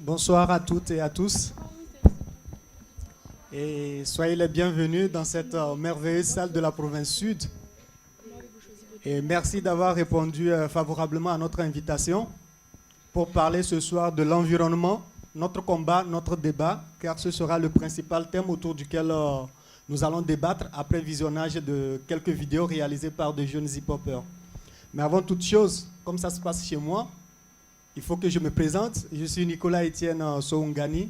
Bonsoir à toutes et à tous. Et soyez les bienvenus dans cette merveilleuse salle de la province sud. Et merci d'avoir répondu favorablement à notre invitation pour parler ce soir de l'environnement, notre combat, notre débat, car ce sera le principal thème autour duquel nous allons débattre après visionnage de quelques vidéos réalisées par de jeunes hip-hoppers. Mais avant toute chose, comme ça se passe chez moi, il faut que je me présente. Je suis Nicolas Etienne Soungani.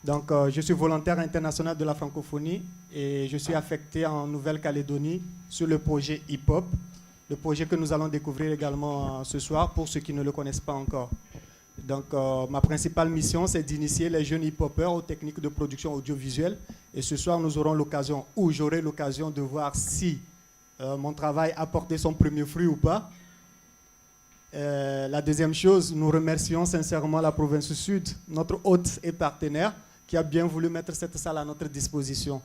Donc, je suis volontaire international de la francophonie et je suis affecté en Nouvelle-Calédonie sur le projet hip-hop, le projet que nous allons découvrir également ce soir pour ceux qui ne le connaissent pas encore. Donc, ma principale mission, c'est d'initier les jeunes hip-hoppers aux techniques de production audiovisuelle. Et ce soir, nous aurons l'occasion, ou j'aurai l'occasion de voir si mon travail a porté son premier fruit ou pas. La deuxième chose, nous remercions sincèrement la province sud, notre hôte et partenaire, qui a bien voulu mettre cette salle à notre disposition.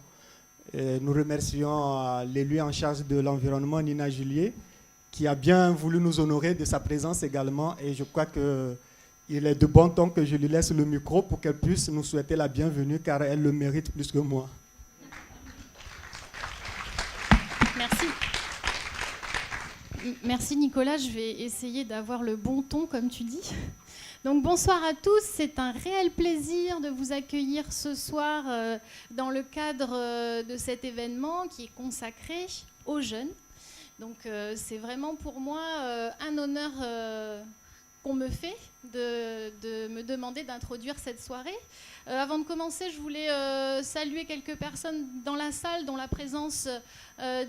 Et nous remercions l'élu en charge de l'environnement, Nina Julier, qui a bien voulu nous honorer de sa présence également. Et je crois qu'il est de bon ton que je lui laisse le micro pour qu'elle puisse nous souhaiter la bienvenue, car elle le mérite plus que moi. Merci. Merci Nicolas, je vais essayer d'avoir le bon ton comme tu dis. Donc bonsoir à tous, c'est un réel plaisir de vous accueillir ce soir dans le cadre de cet événement qui est consacré aux jeunes. Donc c'est vraiment pour moi un honneur qu'on me fait de me demander d'introduire cette soirée. Avant de commencer, je voulais saluer quelques personnes dans la salle, dont la présence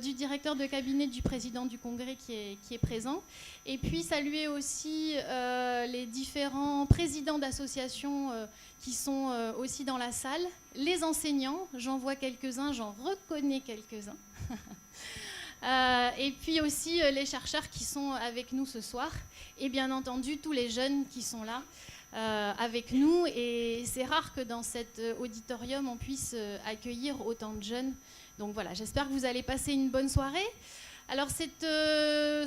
du directeur de cabinet du président du Congrès qui est présent. Et puis saluer aussi les différents présidents d'associations qui sont aussi dans la salle. Les enseignants, j'en vois quelques-uns, j'en reconnais quelques-uns. Et puis aussi les chercheurs qui sont avec nous ce soir. Et bien entendu, tous les jeunes qui sont là avec nous. Et c'est rare que dans cet auditorium, on puisse accueillir autant de jeunes. Donc voilà, j'espère que vous allez passer une bonne soirée. Alors cette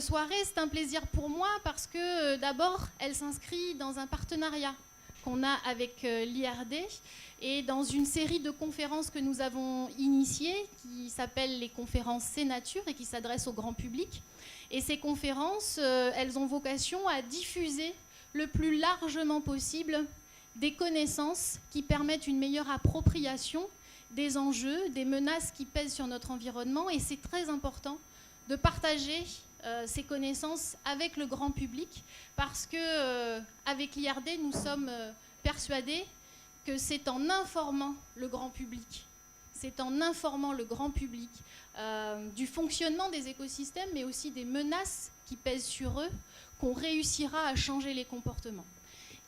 soirée, c'est un plaisir pour moi parce que d'abord, elle s'inscrit dans un partenariat qu'on a avec l'IRD et dans une série de conférences que nous avons initiées qui s'appellent les conférences Sénature et qui s'adressent au grand public. Et ces conférences, elles ont vocation à diffuser le plus largement possible des connaissances qui permettent une meilleure appropriation des enjeux, des menaces qui pèsent sur notre environnement. Et c'est très important de partager ces connaissances avec le grand public parce que avec l'IRD, nous sommes persuadés que c'est en informant le grand public, du fonctionnement des écosystèmes, mais aussi des menaces qui pèsent sur eux, qu'on réussira à changer les comportements.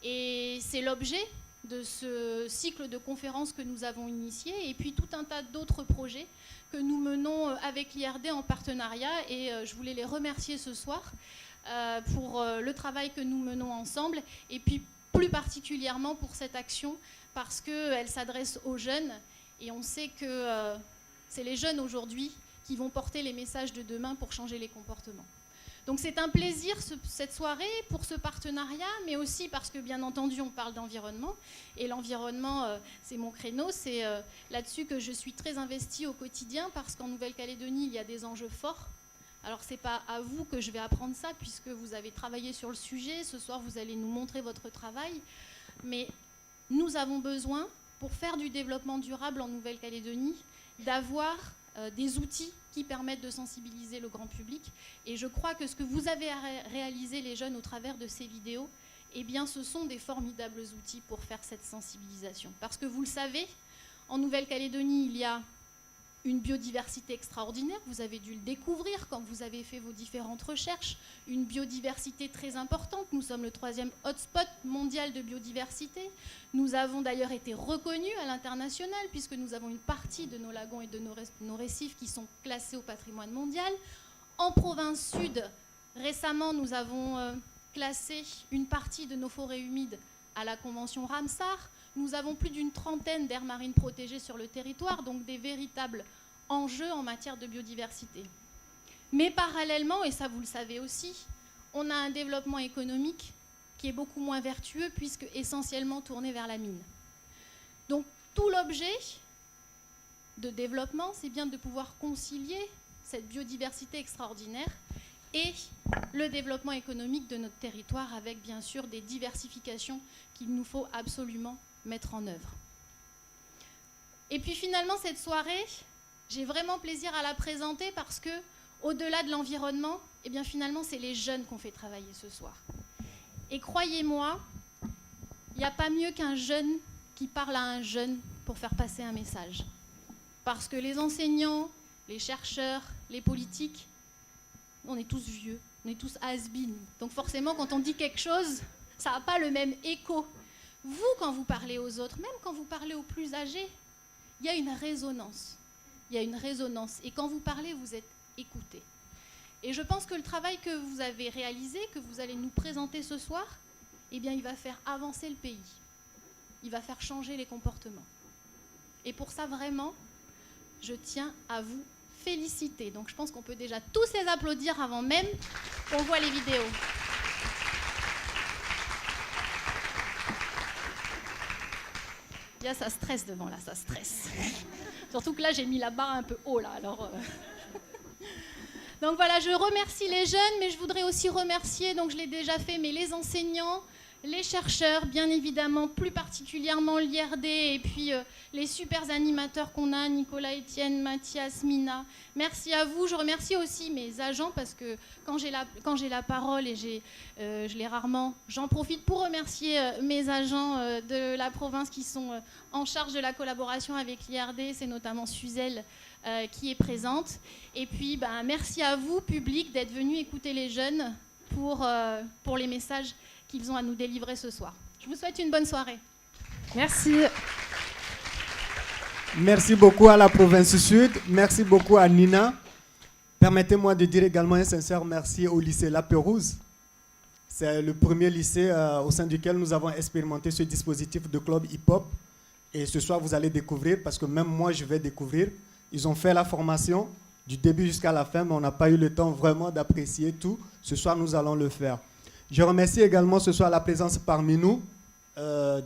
Et c'est l'objet de ce cycle de conférences que nous avons initié, et puis tout un tas d'autres projets que nous menons avec l'IRD en partenariat, et je voulais les remercier ce soir pour le travail que nous menons ensemble, et puis plus particulièrement pour cette action, parce qu'elle s'adresse aux jeunes, et on sait que c'est les jeunes aujourd'hui qui vont porter les messages de demain pour changer les comportements. Donc c'est un plaisir cette soirée pour ce partenariat, mais aussi parce que bien entendu on parle d'environnement, et l'environnement c'est mon créneau, c'est là-dessus que je suis très investie au quotidien, parce qu'en Nouvelle-Calédonie il y a des enjeux forts. Alors c'est pas à vous que je vais apprendre ça, puisque vous avez travaillé sur le sujet, ce soir vous allez nous montrer votre travail, mais nous avons besoin, pour faire du développement durable en Nouvelle-Calédonie, d'avoir des outils qui permettent de sensibiliser le grand public. Et je crois que ce que vous avez réalisé, les jeunes, au travers de ces vidéos, eh bien, ce sont des formidables outils pour faire cette sensibilisation. Parce que vous le savez, en Nouvelle-Calédonie, il y a une biodiversité extraordinaire, vous avez dû le découvrir quand vous avez fait vos différentes recherches, une biodiversité très importante, nous sommes le 3e hotspot mondial de biodiversité, nous avons d'ailleurs été reconnus à l'international puisque nous avons une partie de nos lagons et de nos récifs qui sont classés au patrimoine mondial. En province sud, récemment nous avons classé une partie de nos forêts humides à la convention Ramsar. Nous avons plus d'une trentaine d'aires marines protégées sur le territoire, donc des véritables enjeux en matière de biodiversité. Mais parallèlement, et ça vous le savez aussi, on a un développement économique qui est beaucoup moins vertueux puisque essentiellement tourné vers la mine. Donc tout l'objet de développement, c'est bien de pouvoir concilier cette biodiversité extraordinaire et le développement économique de notre territoire avec bien sûr des diversifications qu'il nous faut absolument mettre en œuvre. Et puis finalement cette soirée, j'ai vraiment plaisir à la présenter parce que au-delà de l'environnement, eh bien finalement c'est les jeunes qu'on fait travailler ce soir. Et croyez-moi, il n'y a pas mieux qu'un jeune qui parle à un jeune pour faire passer un message. Parce que les enseignants, les chercheurs, les politiques, on est tous vieux, on est tous has-been. Donc forcément, quand on dit quelque chose, ça n'a pas le même écho. Vous, quand vous parlez aux autres, même quand vous parlez aux plus âgés, il y a une résonance. Il y a une résonance. Et quand vous parlez, vous êtes écouté. Et je pense que le travail que vous avez réalisé, que vous allez nous présenter ce soir, eh bien, il va faire avancer le pays. Il va faire changer les comportements. Et pour ça, vraiment, je tiens à vous féliciter. Donc je pense qu'on peut déjà tous les applaudir avant même qu'on voit les vidéos. Là, ça stresse devant, là, ça stresse. Surtout que là, j'ai mis la barre un peu haut, là, alors... Donc voilà, je remercie les jeunes, mais je voudrais aussi remercier, donc je l'ai déjà fait, mais les enseignants, les chercheurs, bien évidemment, plus particulièrement l'IRD, et puis les super animateurs qu'on a, Nicolas, Étienne, Mathias, Mina. Merci à vous. Je remercie aussi mes agents, parce que quand j'ai la parole, et je l'ai rarement, j'en profite pour remercier mes agents de la province qui sont en charge de la collaboration avec l'IRD, c'est notamment Suzel, qui est présente. Et puis, merci à vous, public, d'être venus écouter les jeunes pour les messages qu'ils ont à nous délivrer ce soir. Je vous souhaite une bonne soirée. Merci. Merci beaucoup à la province Sud. Merci beaucoup à Nina. Permettez-moi de dire également un sincère merci au lycée La Pérouse. C'est le premier lycée au sein duquel nous avons expérimenté ce dispositif de club hip-hop. Et ce soir, vous allez découvrir, parce que même moi, je vais découvrir. Ils ont fait la formation du début jusqu'à la fin, mais on n'a pas eu le temps vraiment d'apprécier tout. Ce soir, nous allons le faire. Je remercie également ce soir la présence parmi nous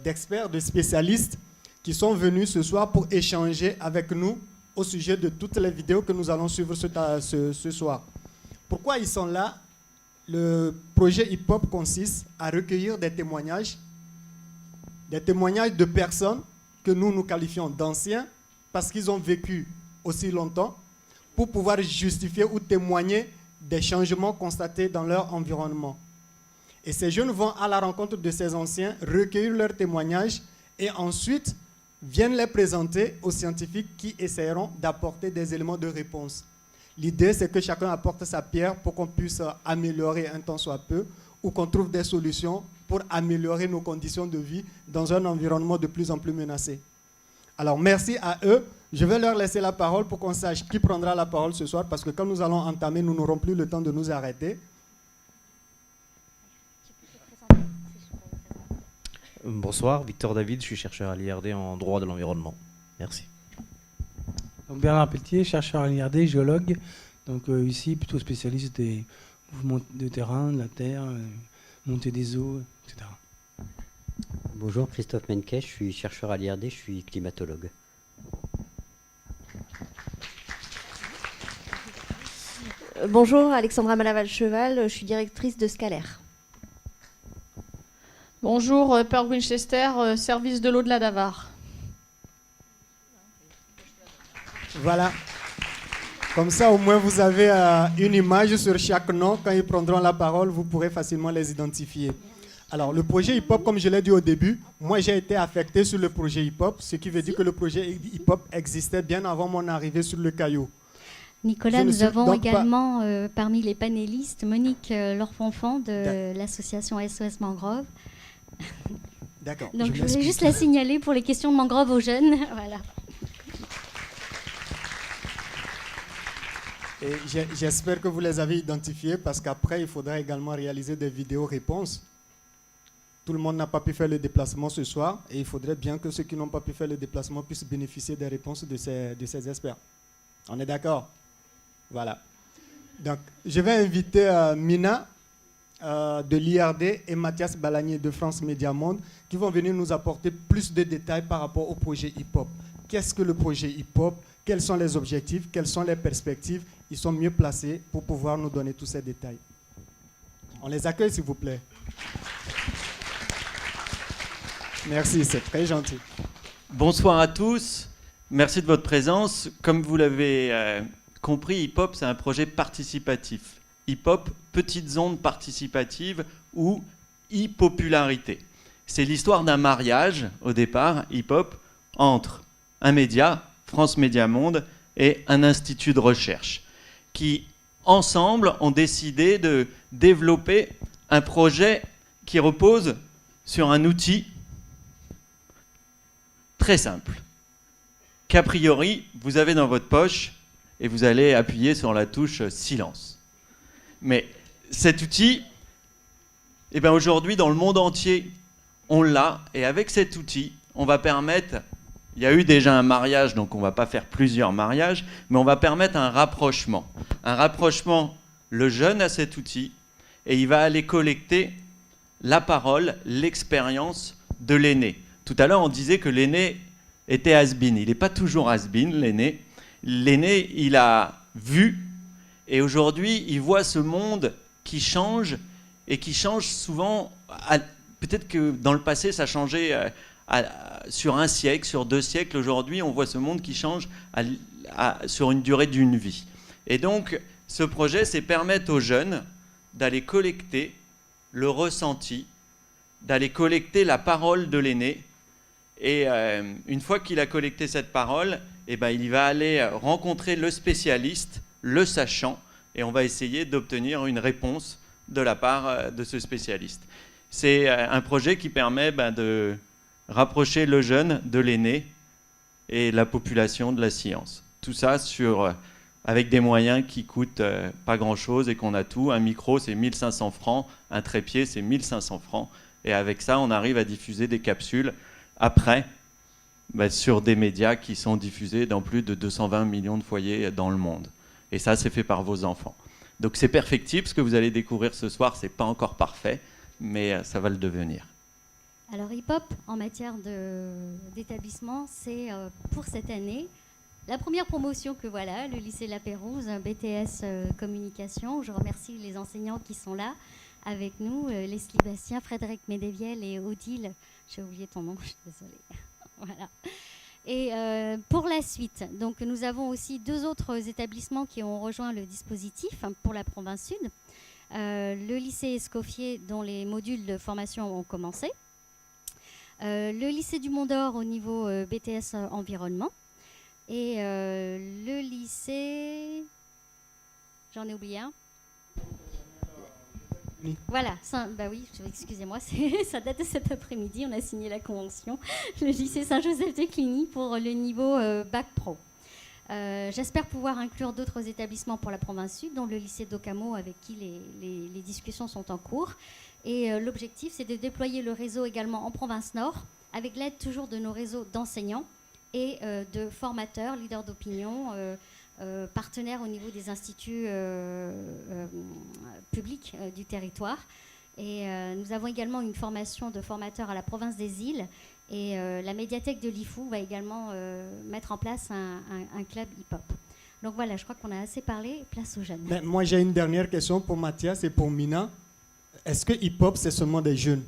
d'experts, de spécialistes qui sont venus ce soir pour échanger avec nous au sujet de toutes les vidéos que nous allons suivre ce soir. Pourquoi ils sont là? Le projet hip-hop consiste à recueillir des témoignages de personnes que nous qualifions d'anciens parce qu'ils ont vécu aussi longtemps pour pouvoir justifier ou témoigner des changements constatés dans leur environnement. Et ces jeunes vont à la rencontre de ces anciens, recueillir leurs témoignages et ensuite viennent les présenter aux scientifiques qui essaieront d'apporter des éléments de réponse. L'idée, c'est que chacun apporte sa pierre pour qu'on puisse améliorer un tant soit peu ou qu'on trouve des solutions pour améliorer nos conditions de vie dans un environnement de plus en plus menacé. Alors, merci à eux. Je vais leur laisser la parole pour qu'on sache qui prendra la parole ce soir parce que quand nous allons entamer, nous n'aurons plus le temps de nous arrêter. Bonsoir, Victor David, je suis chercheur à l'IRD en droit de l'environnement. Merci. Donc Bernard Pelletier, chercheur à l'IRD, géologue, donc ici plutôt spécialiste des mouvements de terrain, de la terre, montée des eaux, etc. Bonjour, Christophe Menquet, je suis chercheur à l'IRD, je suis climatologue. Bonjour, Alexandra Malaval-Cheval, je suis directrice de Scalaire. Bonjour, Pearl Winchester, service de l'eau de la Davare. Voilà. Comme ça, au moins, vous avez une image sur chaque nom. Quand ils prendront la parole, vous pourrez facilement les identifier. Alors, le projet hip-hop, comme je l'ai dit au début, moi, j'ai été affecté sur le projet hip-hop, ce qui veut dire que le projet hip-hop existait bien avant mon arrivée sur le Caillou. Nicolas, nous avons également parmi les panélistes Monique Lorfonfon de l'association SOS Mangrove. D'accord. Donc je voulais juste la signaler pour les questions de mangrove aux jeunes. Voilà. Et j'espère que vous les avez identifiés parce qu'après, il faudra également réaliser des vidéos-réponses. Tout le monde n'a pas pu faire le déplacement ce soir et il faudrait bien que ceux qui n'ont pas pu faire le déplacement puissent bénéficier des réponses de ces experts. On est d'accord? Voilà. Donc, je vais inviter Mina de l'IRD et Mathias Balagnier de France Média Monde qui vont venir nous apporter plus de détails par rapport au projet hip-hop. Qu'est-ce que le projet hip-hop? Quels sont les objectifs? Quelles sont les perspectives? Ils sont mieux placés pour pouvoir nous donner tous ces détails. On les accueille, s'il vous plaît. Merci, c'est très gentil. Bonsoir à tous. Merci de votre présence. Comme vous l'avez compris, hip-hop, c'est un projet participatif. Hip-hop, petites ondes participatives ou e-popularité. C'est l'histoire d'un mariage, au départ, hip-hop, entre un média, France Média Monde, et un institut de recherche, qui, ensemble, ont décidé de développer un projet qui repose sur un outil très simple, qu'a priori, vous avez dans votre poche, et vous allez appuyer sur la touche silence. Mais cet outil, eh bien aujourd'hui, dans le monde entier, on l'a, et avec cet outil, on va permettre, il y a eu déjà un mariage, donc on ne va pas faire plusieurs mariages, mais on va permettre un rapprochement. Un rapprochement, le jeune a cet outil, et il va aller collecter la parole, l'expérience de l'aîné. Tout à l'heure, on disait que l'aîné était has-been. Il n'est pas toujours has-been, l'aîné. L'aîné, il a vu, et aujourd'hui, il voit ce monde qui change, et qui change souvent. Peut-être que dans le passé, ça changeait sur un siècle, sur 2 siècles. Aujourd'hui, on voit ce monde qui change sur une durée d'une vie. Et donc, ce projet, c'est permettre aux jeunes d'aller collecter le ressenti, d'aller collecter la parole de l'aîné. Et une fois qu'il a collecté cette parole, eh ben, il va aller rencontrer le spécialiste, le sachant, et on va essayer d'obtenir une réponse de la part de ce spécialiste. C'est un projet qui permet de rapprocher le jeune de l'aîné et la population de la science. Tout ça avec des moyens qui coûtent pas grand-chose et qu'on a tout. Un micro, c'est 1500 francs. Un trépied, c'est 1500 francs. Et avec ça, on arrive à diffuser des capsules après sur des médias qui sont diffusés dans plus de 220 millions de foyers dans le monde. Et ça, c'est fait par vos enfants. Donc c'est perfectible. Ce que vous allez découvrir ce soir, c'est pas encore parfait, mais ça va le devenir. Alors hip-hop, en matière d'établissement, c'est pour cette année la première promotion que voilà, le lycée La Pérouse, BTS Communication. Je remercie les enseignants qui sont là avec nous, Leslie Bastien, Frédéric Médeviel et Odile. J'ai oublié ton nom, je suis désolée. Voilà. Et pour la suite, donc nous avons aussi 2 autres établissements qui ont rejoint le dispositif pour la province sud. Le lycée Escoffier, dont les modules de formation ont commencé. Le lycée du Mont d'Or au niveau BTS Environnement. Et le lycée... J'en ai oublié un. Voilà, bah oui, excusez-moi, ça date de cet après-midi, on a signé la convention. Le lycée Saint-Joseph de Cluny pour le niveau Bac Pro. J'espère pouvoir inclure d'autres établissements pour la province sud, dont le lycée d'Ocamo, avec qui les discussions sont en cours. Et l'objectif, c'est de déployer le réseau également en province nord, avec l'aide toujours de nos réseaux d'enseignants et de formateurs, leaders d'opinion, partenaires au niveau des instituts publics du territoire. Et nous avons également une formation de formateurs à la province des îles. Et la médiathèque de l'IFU va également mettre en place un club hip-hop. Donc voilà, je crois qu'on a assez parlé. Place aux jeunes. Mais moi, j'ai une dernière question pour Mathias et pour Mina. Est-ce que hip-hop, c'est seulement des jeunes?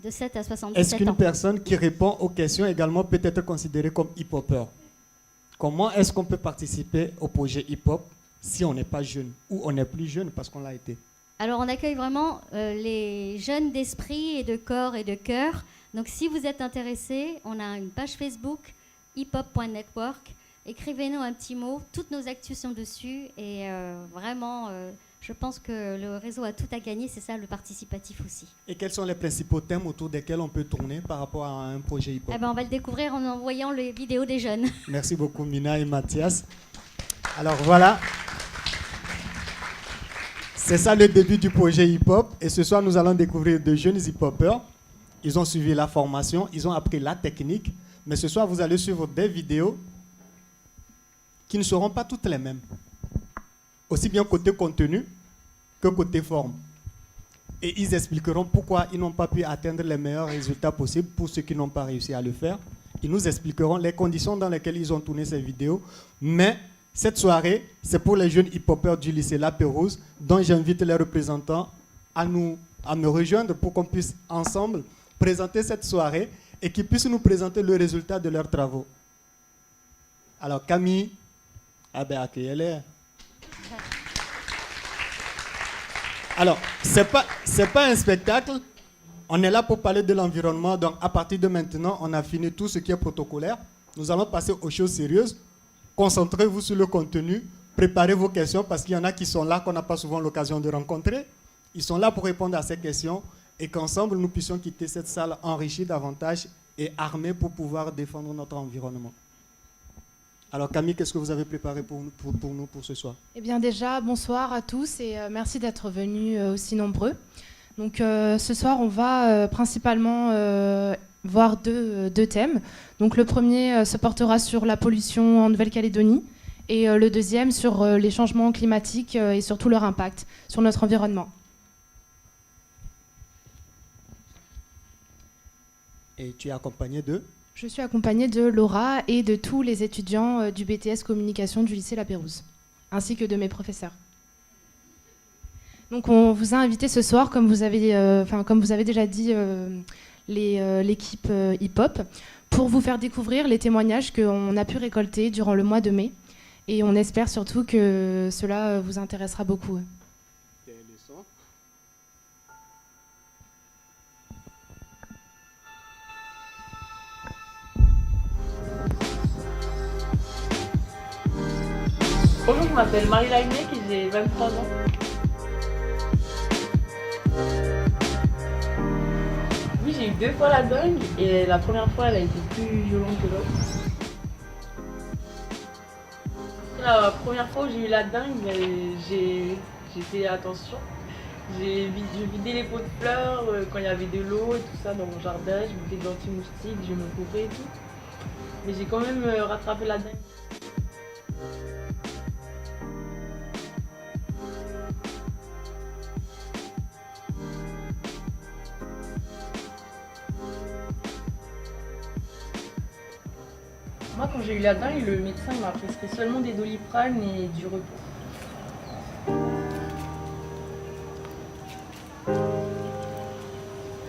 De 7 à 77 ans. Est-ce qu'une personne qui répond aux questions également peut être considérée comme hip-hopper? Comment est-ce qu'on peut participer au projet hip-hop si on n'est pas jeune ou on est plus jeune parce qu'on l'a été? Alors, on accueille vraiment les jeunes d'esprit et de corps et de cœur. Donc, si vous êtes intéressés, on a une page Facebook, hiphop.network. Écrivez-nous un petit mot. Toutes nos actus sont dessus. Et vraiment, je pense que le réseau a tout à gagner. C'est ça, le participatif aussi. Et quels sont les principaux thèmes autour desquels on peut tourner par rapport à un projet hip-hop? On va le découvrir en envoyant les vidéos des jeunes. Merci beaucoup, Mina et Mathias. Alors, voilà. C'est ça le début du projet hip-hop. Et ce soir, nous allons découvrir 2 jeunes hip-hopers. Ils ont suivi la formation, ils ont appris la technique. Mais ce soir, vous allez suivre des vidéos qui ne seront pas toutes les mêmes. Aussi bien côté contenu que côté forme. et ils expliqueront pourquoi ils n'ont pas pu atteindre les meilleurs résultats possibles pour ceux qui n'ont pas réussi à le faire. Ils nous expliqueront les conditions dans lesquelles ils ont tourné ces vidéos. Mais cette soirée, c'est pour les jeunes hip-hopers du lycée La Pérouse, dont j'invite les représentants à me rejoindre pour qu'on puisse ensemble présenter cette soirée et qu'ils puissent nous présenter le résultat de leurs travaux. Alors Camille, accueillez-les. Alors, c'est pas un spectacle, on est là pour parler de l'environnement, donc à partir de maintenant, on a fini tout ce qui est protocolaire. Nous allons passer aux choses sérieuses. Concentrez-vous sur le contenu, préparez vos questions parce qu'il y en a qui sont là qu'on n'a pas souvent l'occasion de rencontrer. Ils sont là pour répondre à ces questions et qu'ensemble, nous puissions quitter cette salle enrichie davantage et armés pour pouvoir défendre notre environnement. Alors Camille, qu'est-ce que vous avez préparé pour nous pour ce soir? Eh bien déjà, bonsoir à tous et merci d'être venus aussi nombreux. Donc ce soir, on va principalement voir deux thèmes. Donc le premier se portera sur la pollution en Nouvelle-Calédonie et le deuxième sur les changements climatiques et surtout leur impact sur notre environnement. Et tu es accompagné de? Je suis accompagnée de Laura et de tous les étudiants du BTS Communication du lycée La Pérouse, ainsi que de mes professeurs. Donc on vous a invité ce soir, comme vous avez déjà dit, l'équipe hip-hop, pour vous faire découvrir les témoignages qu'on a pu récolter durant le mois de mai. Et on espère surtout que cela vous intéressera beaucoup. Bonjour, je m'appelle Marie Lagnac et j'ai 23 ans. Oui, j'ai eu 2 fois la dingue et la première fois elle a été plus violente que l'autre. La première fois où j'ai eu la dingue, j'ai fait attention. J'ai vidé les pots de fleurs quand il y avait de l'eau et tout ça dans mon jardin. Je mettais des anti-moustiques, je me couvrais et tout. Mais j'ai quand même rattrapé la dingue. Moi, quand j'ai eu la dingue, le médecin m'a prescrit seulement des Doliprane et du repos.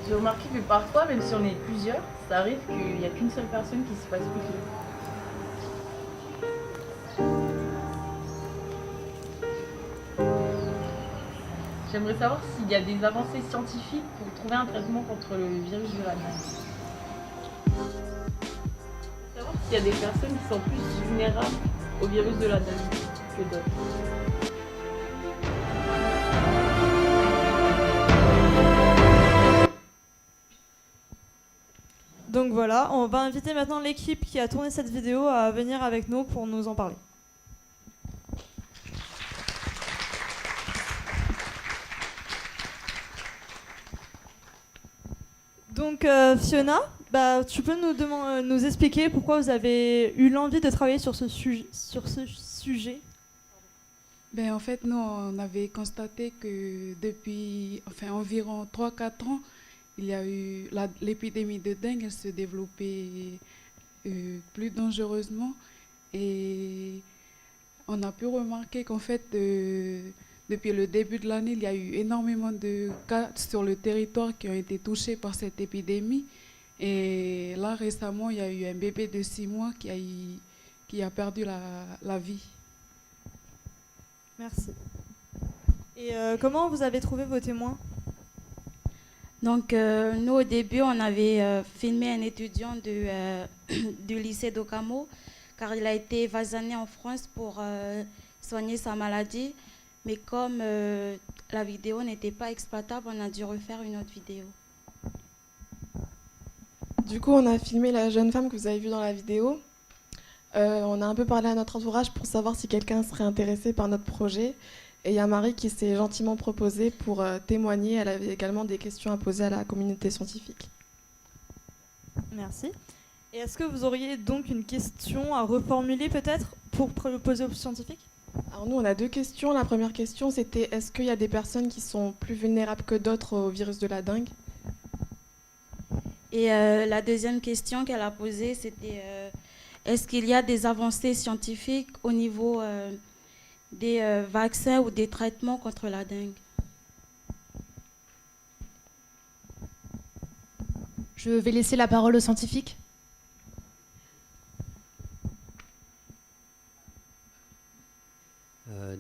J'ai remarqué que parfois, même si on est plusieurs, ça arrive qu'il n'y a qu'une seule personne qui se fasse piquer. J'aimerais savoir s'il y a des avancées scientifiques pour trouver un traitement contre le virus de la dingue. Il y a des personnes qui sont plus vulnérables au virus de la dingue que d'autres. Donc voilà, on va inviter maintenant l'équipe qui a tourné cette vidéo à venir avec nous pour nous en parler. Donc Fiona, tu peux nous expliquer pourquoi vous avez eu l'envie de travailler sur ce sujet? En fait, nous, on avait constaté que depuis environ 3-4 ans, il y a eu l'épidémie de dengue, elle se développait plus dangereusement. Et on a pu remarquer qu'en fait, depuis le début de l'année, il y a eu énormément de cas sur le territoire qui ont été touchés par cette épidémie. Et là, récemment, il y a eu un bébé de 6 mois qui a perdu la vie. Merci. Et comment vous avez trouvé vos témoins? Donc, nous, au début, on avait filmé un étudiant du lycée d'Okamo, car il a été évasiné en France pour soigner sa maladie. Mais comme la vidéo n'était pas exploitable, on a dû refaire une autre vidéo. Du coup, on a filmé la jeune femme que vous avez vue dans la vidéo. On a un peu parlé à notre entourage pour savoir si quelqu'un serait intéressé par notre projet. Et il y a Marie qui s'est gentiment proposée pour témoigner. Elle avait également des questions à poser à la communauté scientifique. Merci. Et est-ce que vous auriez donc une question à reformuler peut-être pour poser aux scientifiques? Alors nous, on a 2 questions. La première question, c'était est-ce qu'il y a des personnes qui sont plus vulnérables que d'autres au virus de la dengue? Et la deuxième question qu'elle a posée, c'était est-ce qu'il y a des avancées scientifiques au niveau des vaccins ou des traitements contre la dengue? Je vais laisser la parole aux scientifiques.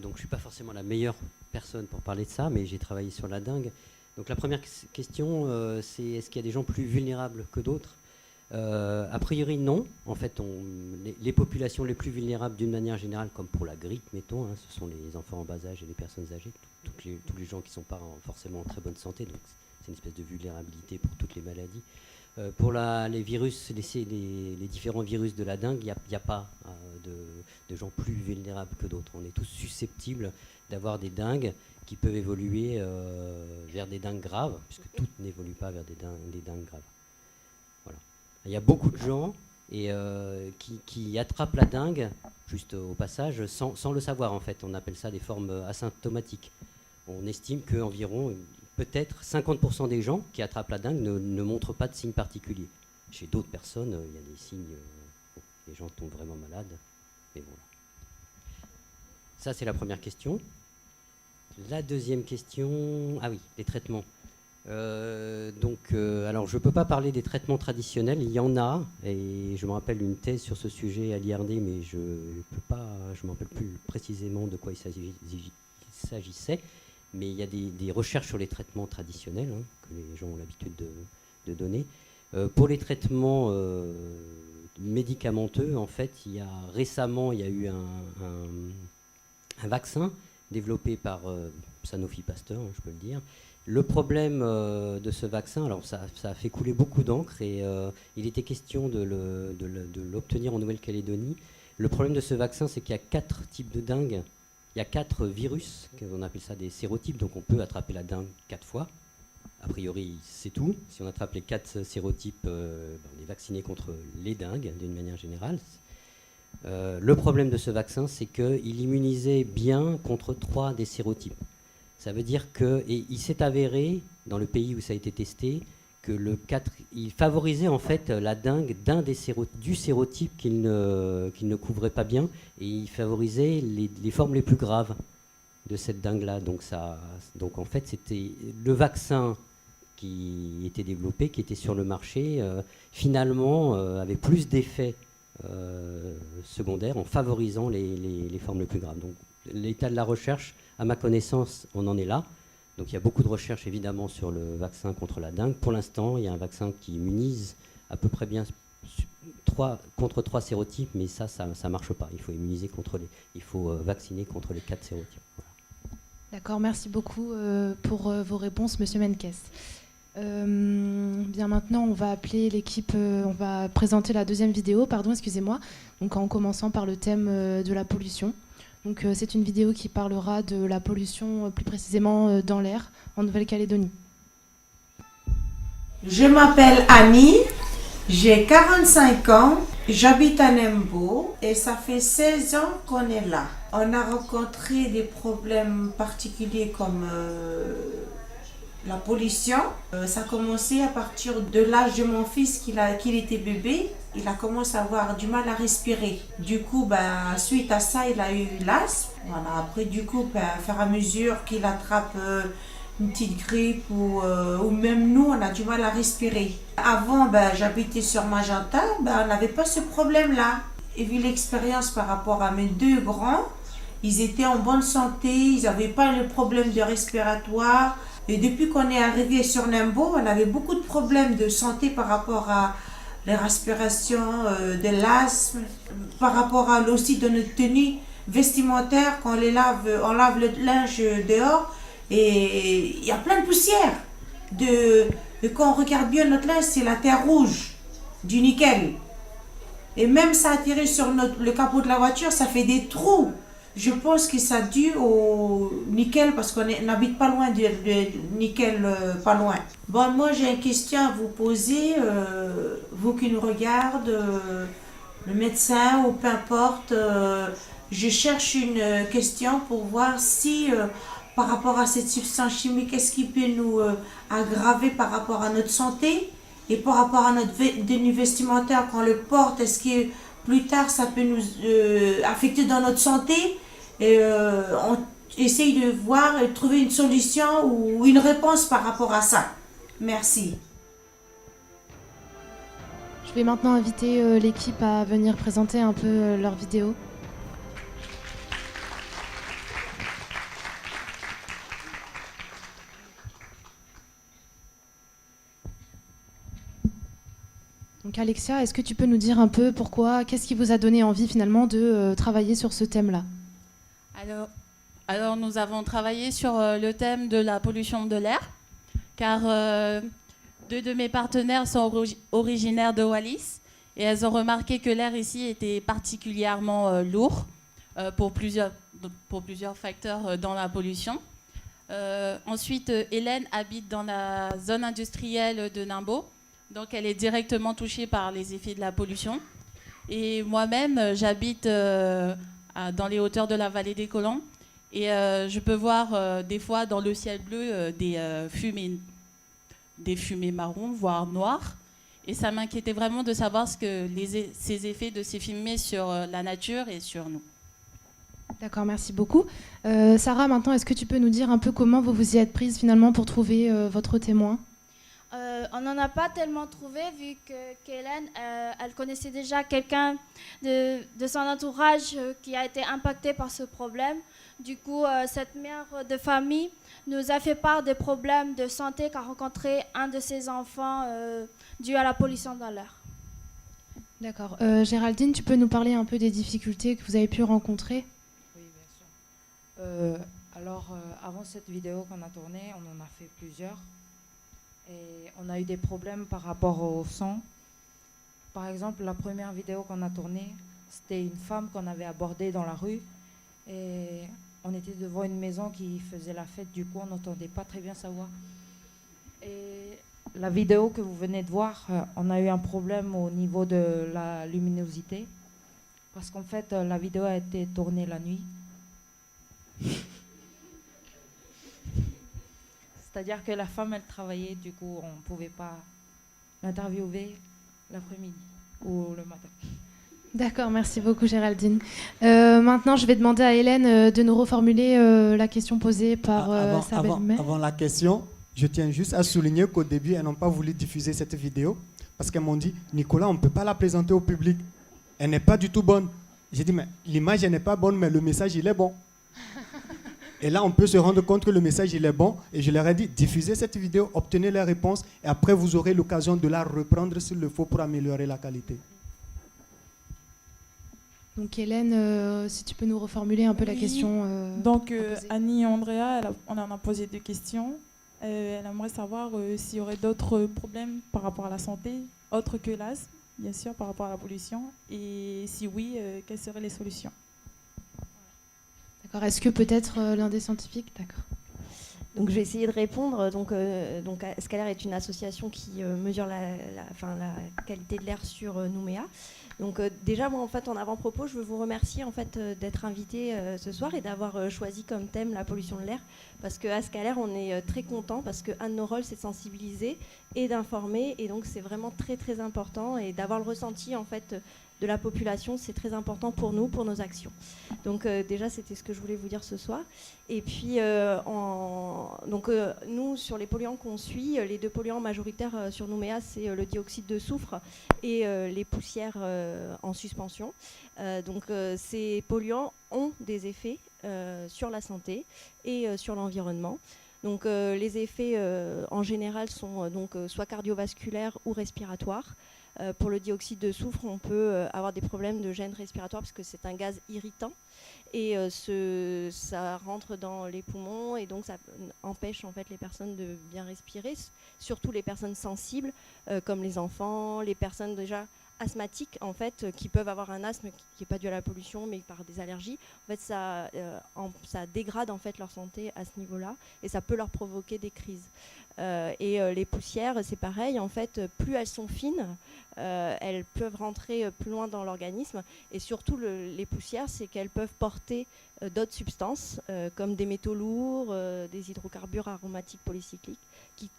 Donc je ne suis pas forcément la meilleure personne pour parler de ça, mais j'ai travaillé sur la dengue. Donc la première question, c'est est-ce qu'il y a des gens plus vulnérables que d'autres? A priori non. En fait, les populations les plus vulnérables d'une manière générale, comme pour la grippe, mettons, hein, ce sont les enfants en bas âge et les personnes âgées, tous les gens qui ne sont pas forcément en très bonne santé, donc c'est une espèce de vulnérabilité pour toutes les maladies. Pour les virus, les différents virus de la dengue, il n'y a pas de gens plus vulnérables que d'autres. On est tous susceptibles d'avoir des dengues qui peuvent évoluer vers des dengues graves, puisque toutes n'évoluent pas vers des dengues graves. Voilà. Il y a beaucoup de gens qui attrapent la dengue, juste au passage, sans le savoir en fait. On appelle ça des formes asymptomatiques. On estime qu'environ peut-être 50% des gens qui attrapent la dengue ne montrent pas de signes particuliers. Chez d'autres personnes, il y a des signes, les gens tombent vraiment malades, mais voilà. Ça, c'est la première question. La deuxième question, ah oui, les traitements. Alors, je ne peux pas parler des traitements traditionnels, il y en a, et je me rappelle une thèse sur ce sujet à l'IRD, mais je ne me rappelle plus précisément de quoi il s'agissait. Mais il y a des recherches sur les traitements traditionnels hein, que les gens ont l'habitude de donner. Pour les traitements médicamenteux, en fait, récemment, il y a eu un vaccin développé par Sanofi Pasteur, hein, je peux le dire. Le problème de ce vaccin, alors ça a fait couler beaucoup d'encre et il était question de l'obtenir en Nouvelle-Calédonie. Le problème de ce vaccin, c'est qu'il y a 4 types de dengue. Il y a 4 virus, on appelle ça des sérotypes, donc on peut attraper la dengue 4 fois. A priori, c'est tout. Si on attrape les 4 sérotypes, on est vacciné contre les dengues, d'une manière générale. Le problème de ce vaccin, c'est qu'il immunisait bien contre 3 des sérotypes. Ça veut dire il s'est avéré, dans le pays où ça a été testé, que il favorisait en fait la dengue du sérotype qu'il ne couvrait pas bien, et il favorisait les formes les plus graves de cette dengue-là. Donc en fait, c'était le vaccin qui était développé, qui était sur le marché, finalement avait plus d'effets secondaires en favorisant les formes les plus graves. Donc l'état de la recherche, à ma connaissance, on en est là. Donc il y a beaucoup de recherches évidemment sur le vaccin contre la dengue. Pour l'instant, il y a un vaccin qui immunise à peu près bien contre 3 sérotypes, mais ça ne marche pas. Il faut vacciner contre les 4 sérotypes. Voilà. D'accord, merci beaucoup pour vos réponses, Monsieur Menkes. Bien maintenant, on va appeler l'équipe, on va présenter la deuxième vidéo, excusez-moi, donc en commençant par le thème de la pollution. Donc c'est une vidéo qui parlera de la pollution, plus précisément dans l'air, en Nouvelle-Calédonie. Je m'appelle Annie, j'ai 45 ans, j'habite à Nembo et ça fait 16 ans qu'on est là. On a rencontré des problèmes particuliers comme la pollution. Ça a commencé à partir de l'âge de mon fils qu'il était bébé. Il a commencé à avoir du mal à respirer. Du coup, suite à ça, il a eu l'asthme. Voilà. Après, du coup, au fur et à mesure qu'il attrape une petite grippe ou même nous, on a du mal à respirer. Avant, j'habitais sur Magenta, on n'avait pas ce problème-là. Et vu l'expérience par rapport à mes 2 grands, ils étaient en bonne santé, ils n'avaient pas le problème de respiratoire. Et depuis qu'on est arrivé sur Nembo, on avait beaucoup de problèmes de santé par rapport à les respirations, de l'asthme, par rapport à aussi de notre tenue vestimentaire, quand on lave le linge dehors et il y a plein de poussière. Et quand on regarde bien notre linge, c'est la terre rouge, du nickel. Et même ça atterrit sur le capot de la voiture, ça fait des trous. Je pense que ça dû au nickel parce qu'on n'habite pas loin de nickel, pas loin. Bon, moi j'ai une question à vous poser, vous qui nous regardez, le médecin ou peu importe, je cherche une question pour voir si, par rapport à cette substance chimique, est-ce qu'il peut nous aggraver par rapport à notre santé et par rapport à notre tenue vestimentaire quand on le porte, est-ce que plus tard ça peut nous affecter dans notre santé? Et on essaye de voir et de trouver une solution ou une réponse par rapport à ça. Merci. Je vais maintenant inviter l'équipe à venir présenter un peu leur vidéo. Donc Alexia, est-ce que tu peux nous dire un peu pourquoi, qu'est-ce qui vous a donné envie finalement de travailler sur ce thème-là? Alors, nous avons travaillé sur le thème de la pollution de l'air, car deux de mes partenaires sont originaires de Wallis et elles ont remarqué que l'air ici était particulièrement lourd pour plusieurs facteurs dans la pollution. Ensuite, Hélène habite dans la zone industrielle de Nimbo, donc elle est directement touchée par les effets de la pollution. Et moi-même, j'habite dans les hauteurs de la vallée des Collants et je peux voir des fois dans le ciel bleu des fumées marron, voire noires. Et ça m'inquiétait vraiment de savoir ces effets de ces fumées sur la nature et sur nous. D'accord, merci beaucoup. Sarah, maintenant, est-ce que tu peux nous dire un peu comment vous vous y êtes prise finalement pour trouver votre témoin? On n'en a pas tellement trouvé vu qu'Hélène, elle connaissait déjà quelqu'un de son entourage qui a été impacté par ce problème. Du coup, cette mère de famille nous a fait part des problèmes de santé qu'a rencontré un de ses enfants dû à la pollution dans l'air. D'accord. Géraldine, tu peux nous parler un peu des difficultés que vous avez pu rencontrer? Oui, bien sûr. Avant cette vidéo qu'on a tournée, on en a fait plusieurs. Et on a eu des problèmes par rapport au son. Par exemple, la première vidéo qu'on a tournée, c'était une femme qu'on avait abordée dans la rue. Et on était devant une maison qui faisait la fête, du coup on n'entendait pas très bien sa voix. Et la vidéo que vous venez de voir, on a eu un problème au niveau de la luminosité. Parce qu'en fait, la vidéo a été tournée la nuit. C'est-à-dire que la femme, elle travaillait, du coup, on ne pouvait pas l'interviewer l'après-midi ou le matin. D'accord, merci beaucoup Géraldine. Maintenant, je vais demander à Hélène de nous reformuler la question posée par sa belle-mère. Avant la question, je tiens juste à souligner qu'au début, elles n'ont pas voulu diffuser cette vidéo parce qu'elles m'ont dit « Nicolas, on ne peut pas la présenter au public. Elle n'est pas du tout bonne. » J'ai dit « Mais l'image, elle n'est pas bonne, mais le message, il est bon. » Et là, on peut se rendre compte que le message, il est bon. Et je leur ai dit, diffusez cette vidéo, obtenez les réponses, et après, vous aurez l'occasion de la reprendre s'il le faut pour améliorer la qualité. Donc Hélène, si tu peux nous reformuler un peu la question. Donc Annie et Andrea, on en a posé 2 questions. Elle aimerait savoir s'il y aurait d'autres problèmes par rapport à la santé, autres que l'asthme, bien sûr, par rapport à la pollution. Et si oui, quelles seraient les solutions? D'accord. Est-ce que peut-être l'un des scientifiques? D'accord. Donc je vais essayer de répondre. Donc Scalaire est une association qui mesure la qualité de l'air sur Nouméa. Donc déjà, moi, en fait, en avant-propos, je veux vous remercier en fait d'être invité ce soir et d'avoir choisi comme thème la pollution de l'air. Parce qu'à Scalaire, on est très content parce qu'un de nos rôles, c'est de sensibiliser et d'informer. Et donc c'est vraiment très très important et d'avoir le ressenti en fait de la population, c'est très important pour nous, pour nos actions. Donc déjà, c'était ce que je voulais vous dire ce soir. Et puis, nous, sur les polluants qu'on suit, les 2 polluants majoritaires sur Nouméa, c'est le dioxyde de soufre et les poussières en suspension. Ces polluants ont des effets sur la santé et sur l'environnement. Donc les effets en général sont soit cardiovasculaires ou respiratoires. Pour le dioxyde de soufre, on peut avoir des problèmes de gêne respiratoire parce que c'est un gaz irritant et ça rentre dans les poumons et donc ça empêche en fait les personnes de bien respirer, surtout les personnes sensibles comme les enfants, les personnes déjà asthmatiques en fait qui peuvent avoir un asthme qui n'est pas dû à la pollution mais par des allergies. En fait, ça dégrade en fait leur santé à ce niveau-là et ça peut leur provoquer des crises. Et les poussières, c'est pareil, en fait, plus elles sont fines, elles peuvent rentrer plus loin dans l'organisme. Et surtout, les poussières, c'est qu'elles peuvent porter d'autres substances, comme des métaux lourds, des hydrocarbures aromatiques polycycliques.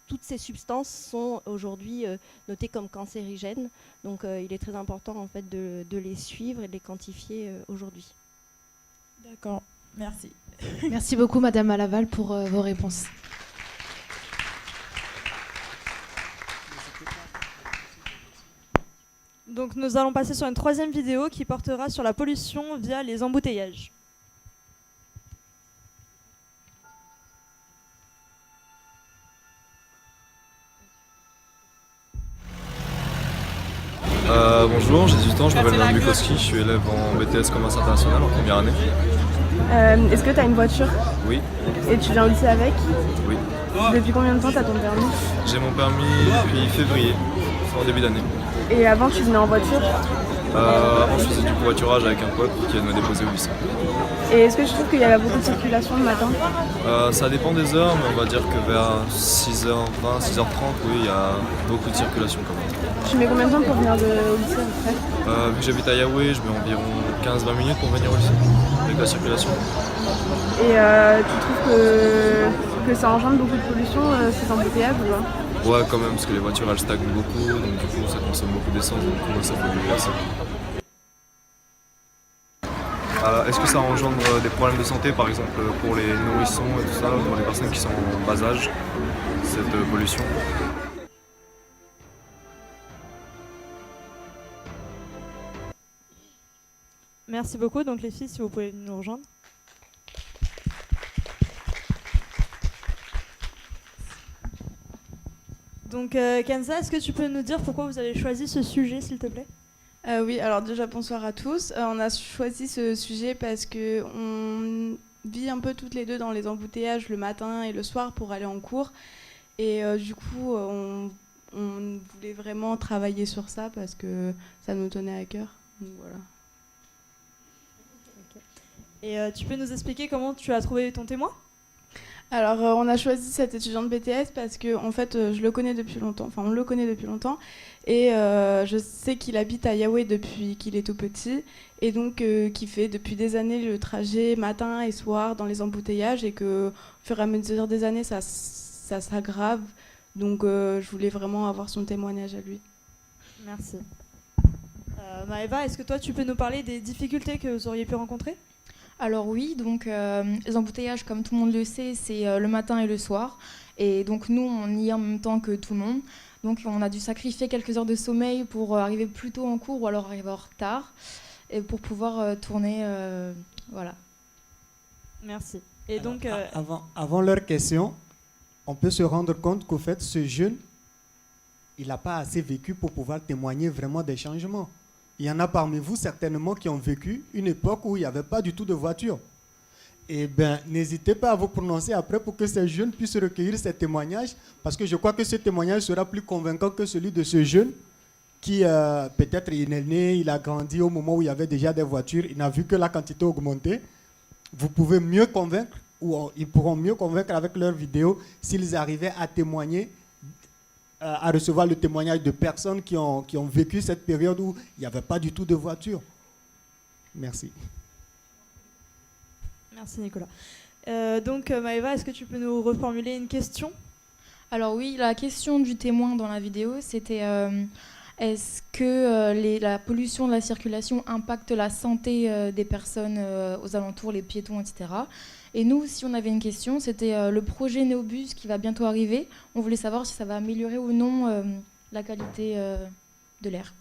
Toutes ces substances sont aujourd'hui notées comme cancérigènes. Donc, il est très important en fait, de les suivre et de les quantifier aujourd'hui. D'accord, merci. Merci beaucoup, Madame Malaval, pour vos réponses. Donc nous allons passer sur une troisième vidéo qui portera sur la pollution via les embouteillages. Bonjour, j'ai 18 ans, je m'appelle Léon Bukowski, je suis élève en BTS Commerce International en première année. Est-ce que tu as une voiture? Oui. Et tu viens au lycée avec? Oui. Depuis combien de temps tu as ton permis? J'ai mon permis depuis février, en début d'année. Et avant tu venais en voiture? Avant je faisais du covoiturage avec un pote qui allait me déposer au lycée. Et est-ce que je trouve qu'il y avait beaucoup de circulation le matin? Ça dépend des heures, mais on va dire que vers 6h20, 6h30, oui, il y a beaucoup de circulation quand même. Tu mets combien de temps pour venir au lycée après? Vu que j'habite à Yaoundé, je mets environ 15-20 minutes pour venir au lycée, avec la circulation. Et tu trouves que ça engendre beaucoup de pollution, ces embouteillages ou pas? Ouais, quand même, parce que les voitures elles stagnent beaucoup, donc du coup ça consomme beaucoup d'essence, donc ça pollue assez. Est-ce que ça engendre des problèmes de santé, par exemple pour les nourrissons et tout ça, pour les personnes qui sont en bas âge, cette pollution? Merci beaucoup. Donc les filles, si vous pouvez nous rejoindre. Donc Kenza, est-ce que tu peux nous dire pourquoi vous avez choisi ce sujet, s'il te plaît? Oui, alors déjà bonsoir à tous. On a choisi ce sujet parce que on vit un peu toutes les deux dans les embouteillages le matin et le soir pour aller en cours. Et du coup, on voulait vraiment travailler sur ça parce que ça nous tenait à cœur. Donc, voilà. Et tu peux nous expliquer comment tu as trouvé ton témoin? Alors, on a choisi cet étudiant de BTS parce que, en fait, je le connais depuis longtemps. Enfin, on le connaît depuis longtemps. Et je sais qu'il habite à Yaoundé depuis qu'il est tout petit. Et donc, qu'il fait depuis des années le trajet matin et soir dans les embouteillages. Et qu'au fur et à mesure des années, ça s'aggrave. Donc, je voulais vraiment avoir son témoignage à lui. Merci. Maëva, est-ce que toi, tu peux nous parler des difficultés que vous auriez pu rencontrer? Alors oui, donc les embouteillages, comme tout le monde le sait, c'est le matin et le soir. Et donc nous, on y est en même temps que tout le monde. Donc on a dû sacrifier quelques heures de sommeil pour arriver plus tôt en cours ou alors arriver en retard et pour pouvoir tourner. Voilà. Merci. Et alors, donc, avant leur question, on peut se rendre compte qu'au fait, ce jeune, il n'a pas assez vécu pour pouvoir témoigner vraiment des changements. Il y en a parmi vous certainement qui ont vécu une époque où il n'y avait pas du tout de voiture. Eh bien, n'hésitez pas à vous prononcer après pour que ces jeunes puissent recueillir ces témoignages, parce que je crois que ce témoignage sera plus convaincant que celui de ce jeune qui, peut-être, il est né, il a grandi au moment où il y avait déjà des voitures, il n'a vu que la quantité augmenter. Vous pouvez mieux convaincre, ou ils pourront mieux convaincre avec leurs vidéos s'ils arrivaient à témoigner, à recevoir le témoignage de personnes qui ont vécu cette période où il n'y avait pas du tout de voiture. Merci. Merci Nicolas. Donc Maëva, est-ce que tu peux nous reformuler une question? Alors oui, la question du témoin dans la vidéo, c'était est-ce que la pollution de la circulation impacte la santé des personnes aux alentours, les piétons, etc. Et nous, si on avait une question, c'était le projet Néobus qui va bientôt arriver. On voulait savoir si ça va améliorer ou non la qualité de l'air.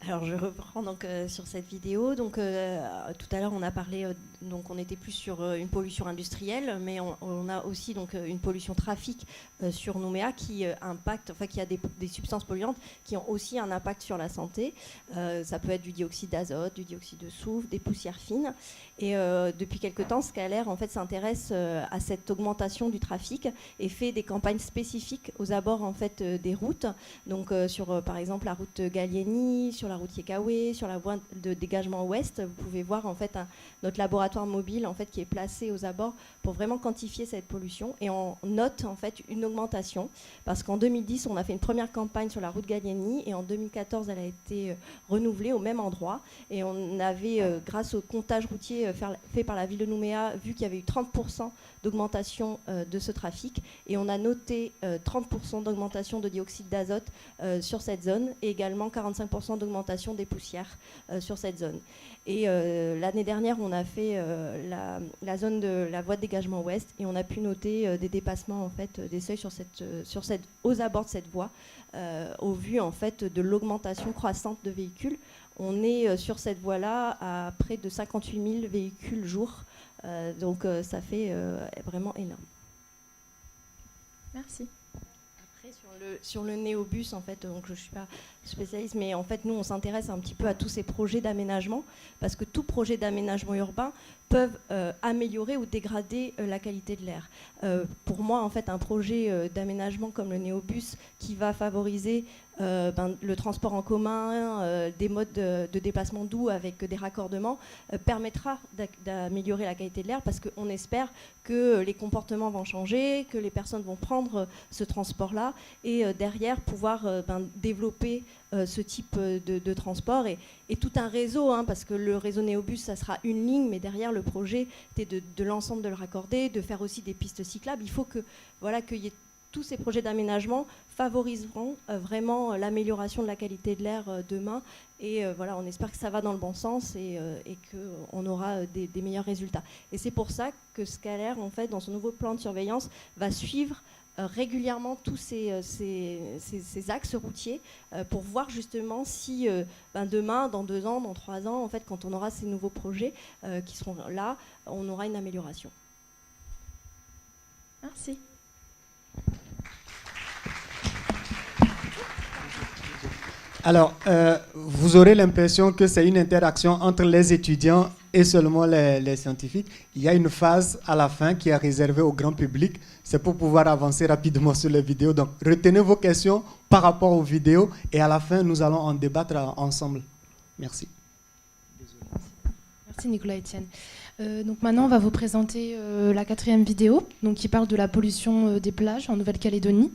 Alors je reprends donc sur cette vidéo. Donc tout à l'heure on a parlé, donc on était plus sur une pollution industrielle, mais on a aussi donc une pollution trafic sur Nouméa qui impacte, enfin qui a des substances polluantes qui ont aussi un impact sur la santé. Ça peut être du dioxyde d'azote, du dioxyde de soufre, des poussières fines. Et depuis quelque temps, Scalair en fait s'intéresse à cette augmentation du trafic et fait des campagnes spécifiques aux abords en fait des routes. Donc sur par exemple la route Gallieni, sur la la route Yekawe, sur la voie de dégagement ouest. Vous pouvez voir en fait notre laboratoire mobile en fait, qui est placé aux abords pour vraiment quantifier cette pollution. Et on note en fait une augmentation parce qu'en 2010, on a fait une première campagne sur la route Gallieni et en 2014, elle a été renouvelée au même endroit. Et on avait, grâce au comptage routier fait par la ville de Nouméa, vu qu'il y avait eu 30% d'augmentation de ce trafic. Et on a noté 30% d'augmentation de dioxyde d'azote sur cette zone et également 45% d'augmentation des poussières sur cette zone. Et l'année dernière, on a fait la zone de la voie de dégagement ouest et on a pu noter des dépassements en fait, des seuils aux abords de cette voie au vu en fait, de l'augmentation croissante de véhicules. On est sur cette voie-là à près de 58 000 véhicules jour. Donc ça fait vraiment énorme. Merci. Après, sur le néobus, en fait, donc je ne suis pas spécialiste, mais en fait, nous, on s'intéresse un petit peu à tous ces projets d'aménagement, parce que tout projet d'aménagement urbain peuvent améliorer ou dégrader la qualité de l'air. Pour moi, en fait, un projet d'aménagement comme le néobus qui va favoriser le transport en commun, des modes de déplacement doux avec des raccordements, permettra d'améliorer la qualité de l'air parce qu'on espère que les comportements vont changer, que les personnes vont prendre ce transport-là et derrière pouvoir développer ce type de transport et tout un réseau, hein, parce que le réseau néobus, ça sera une ligne, mais derrière le projet, c'est de l'ensemble de le raccorder, de faire aussi des pistes cyclables. Il faut que voilà, qu'il y ait tous ces projets d'aménagement favoriseront vraiment l'amélioration de la qualité de l'air demain. Et voilà, on espère que ça va dans le bon sens et qu'on aura des meilleurs résultats. Et c'est pour ça que Scalair, en fait, dans son nouveau plan de surveillance, va suivre régulièrement tous ces axes routiers pour voir justement si demain, dans 2 ans, dans 3 ans, en fait, quand on aura ces nouveaux projets qui seront là, on aura une amélioration. Merci. Alors, vous aurez l'impression que c'est une interaction entre les étudiants et seulement les scientifiques. Il y a une phase à la fin qui est réservée au grand public. C'est pour pouvoir avancer rapidement sur les vidéos. Donc, retenez vos questions par rapport aux vidéos et à la fin, nous allons en débattre ensemble. Merci. Merci Nicolas Etienne. Donc maintenant, on va vous présenter la 4e vidéo donc, qui parle de la pollution des plages en Nouvelle-Calédonie.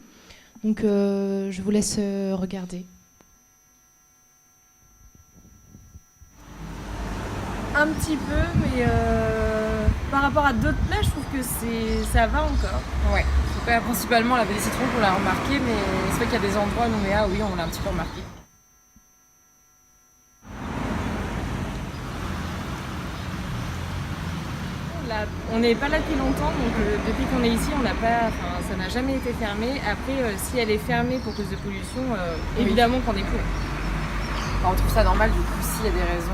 Donc, je vous laisse regarder. Un petit peu, mais par rapport à d'autres plages, je trouve que ça va encore. Ouais, c'est principalement la baie des Citrons qu'on l'a remarqué, mais c'est vrai qu'il y a des endroits à Nouméa, oui, on l'a un petit peu remarqué. On n'est pas là depuis longtemps, donc depuis qu'on est ici, ça n'a jamais été fermé. Après, si elle est fermée pour cause de pollution, oui. Évidemment qu'on est pour. Enfin, on trouve ça normal, du coup, s'il y a des raisons.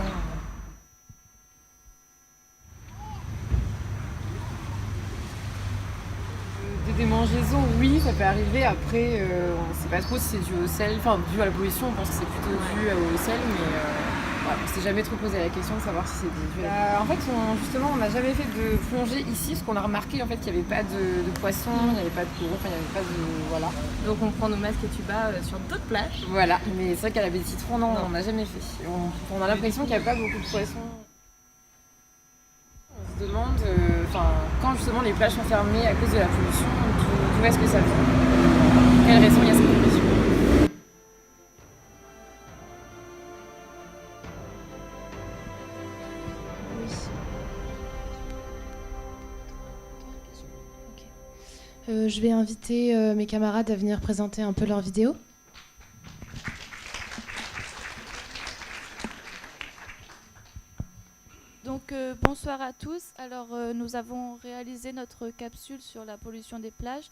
Des démangeaisons, oui, ça peut arriver. Après, on ne sait pas trop si c'est dû au sel, enfin dû à la pollution, on pense que c'est plutôt dû au sel, mais on ne s'est jamais trop posé la question de savoir si c'est dû à la... En fait, justement, on n'a jamais fait de plongée ici, parce qu'on a remarqué en fait, qu'il n'y avait pas de poissons, il n'y avait pas de coraux, il n'y avait pas de... Voilà. Donc on prend nos masques et tuba sur d'autres plages. Voilà, mais c'est vrai qu'à la baie des Citrons, non, on n'a jamais fait. On a l'impression qu'il n'y a pas beaucoup de poissons. On se demande, quand justement les plages sont fermées à cause de la pollution, d'où est-ce que ça vient? Quelle raison il y a cette pollution? Je vais inviter mes camarades à venir présenter un peu leur vidéo. Donc bonsoir à tous. Alors nous avons réalisé notre capsule sur la pollution des plages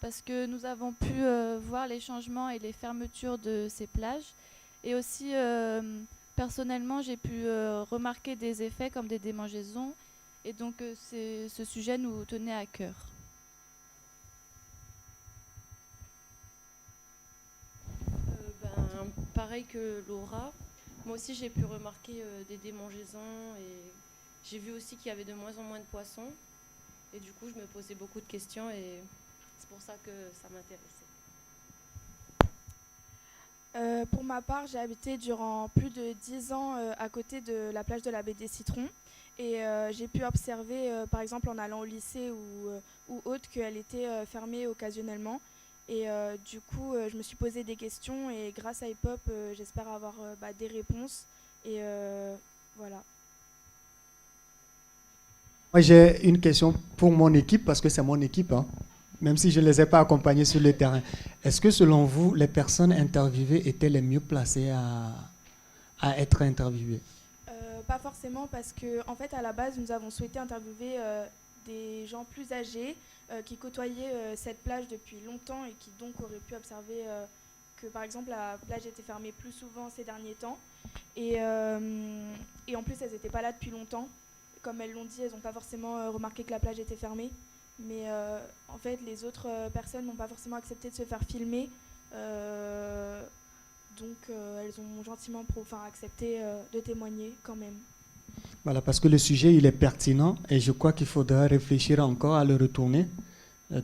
parce que nous avons pu voir les changements et les fermetures de ces plages. Et aussi personnellement j'ai pu remarquer des effets comme des démangeaisons. Et donc ce sujet nous tenait à cœur. Pareil que Laura, moi aussi j'ai pu remarquer des démangeaisons et j'ai vu aussi qu'il y avait de moins en moins de poissons et du coup je me posais beaucoup de questions et c'est pour ça que ça m'intéressait. Pour ma part, j'ai habité durant plus de 10 ans à côté de la plage de la baie des Citrons. Et j'ai pu observer, par exemple en allant au lycée ou autre, qu'elle était fermée occasionnellement. Et du coup, je me suis posé des questions et grâce à Hip-Hop, j'espère avoir des réponses. Et voilà. Moi, j'ai une question pour mon équipe, parce que c'est mon équipe, hein, même si je ne les ai pas accompagnés sur le terrain. Est-ce que selon vous, les personnes interviewées étaient les mieux placées à être interviewées? Pas forcément, parce que en fait, à la base, nous avons souhaité interviewer des gens plus âgés qui côtoyaient cette plage depuis longtemps et qui donc auraient pu observer que, par exemple, la plage était fermée plus souvent ces derniers temps. Et en plus, elles n'étaient pas là depuis longtemps. Comme elles l'ont dit, elles n'ont pas forcément remarqué que la plage était fermée. Mais en fait, les autres personnes n'ont pas forcément accepté de se faire filmer. Donc, elles ont gentiment accepté de témoigner quand même. Voilà, parce que le sujet, il est pertinent et je crois qu'il faudra réfléchir encore à le retourner,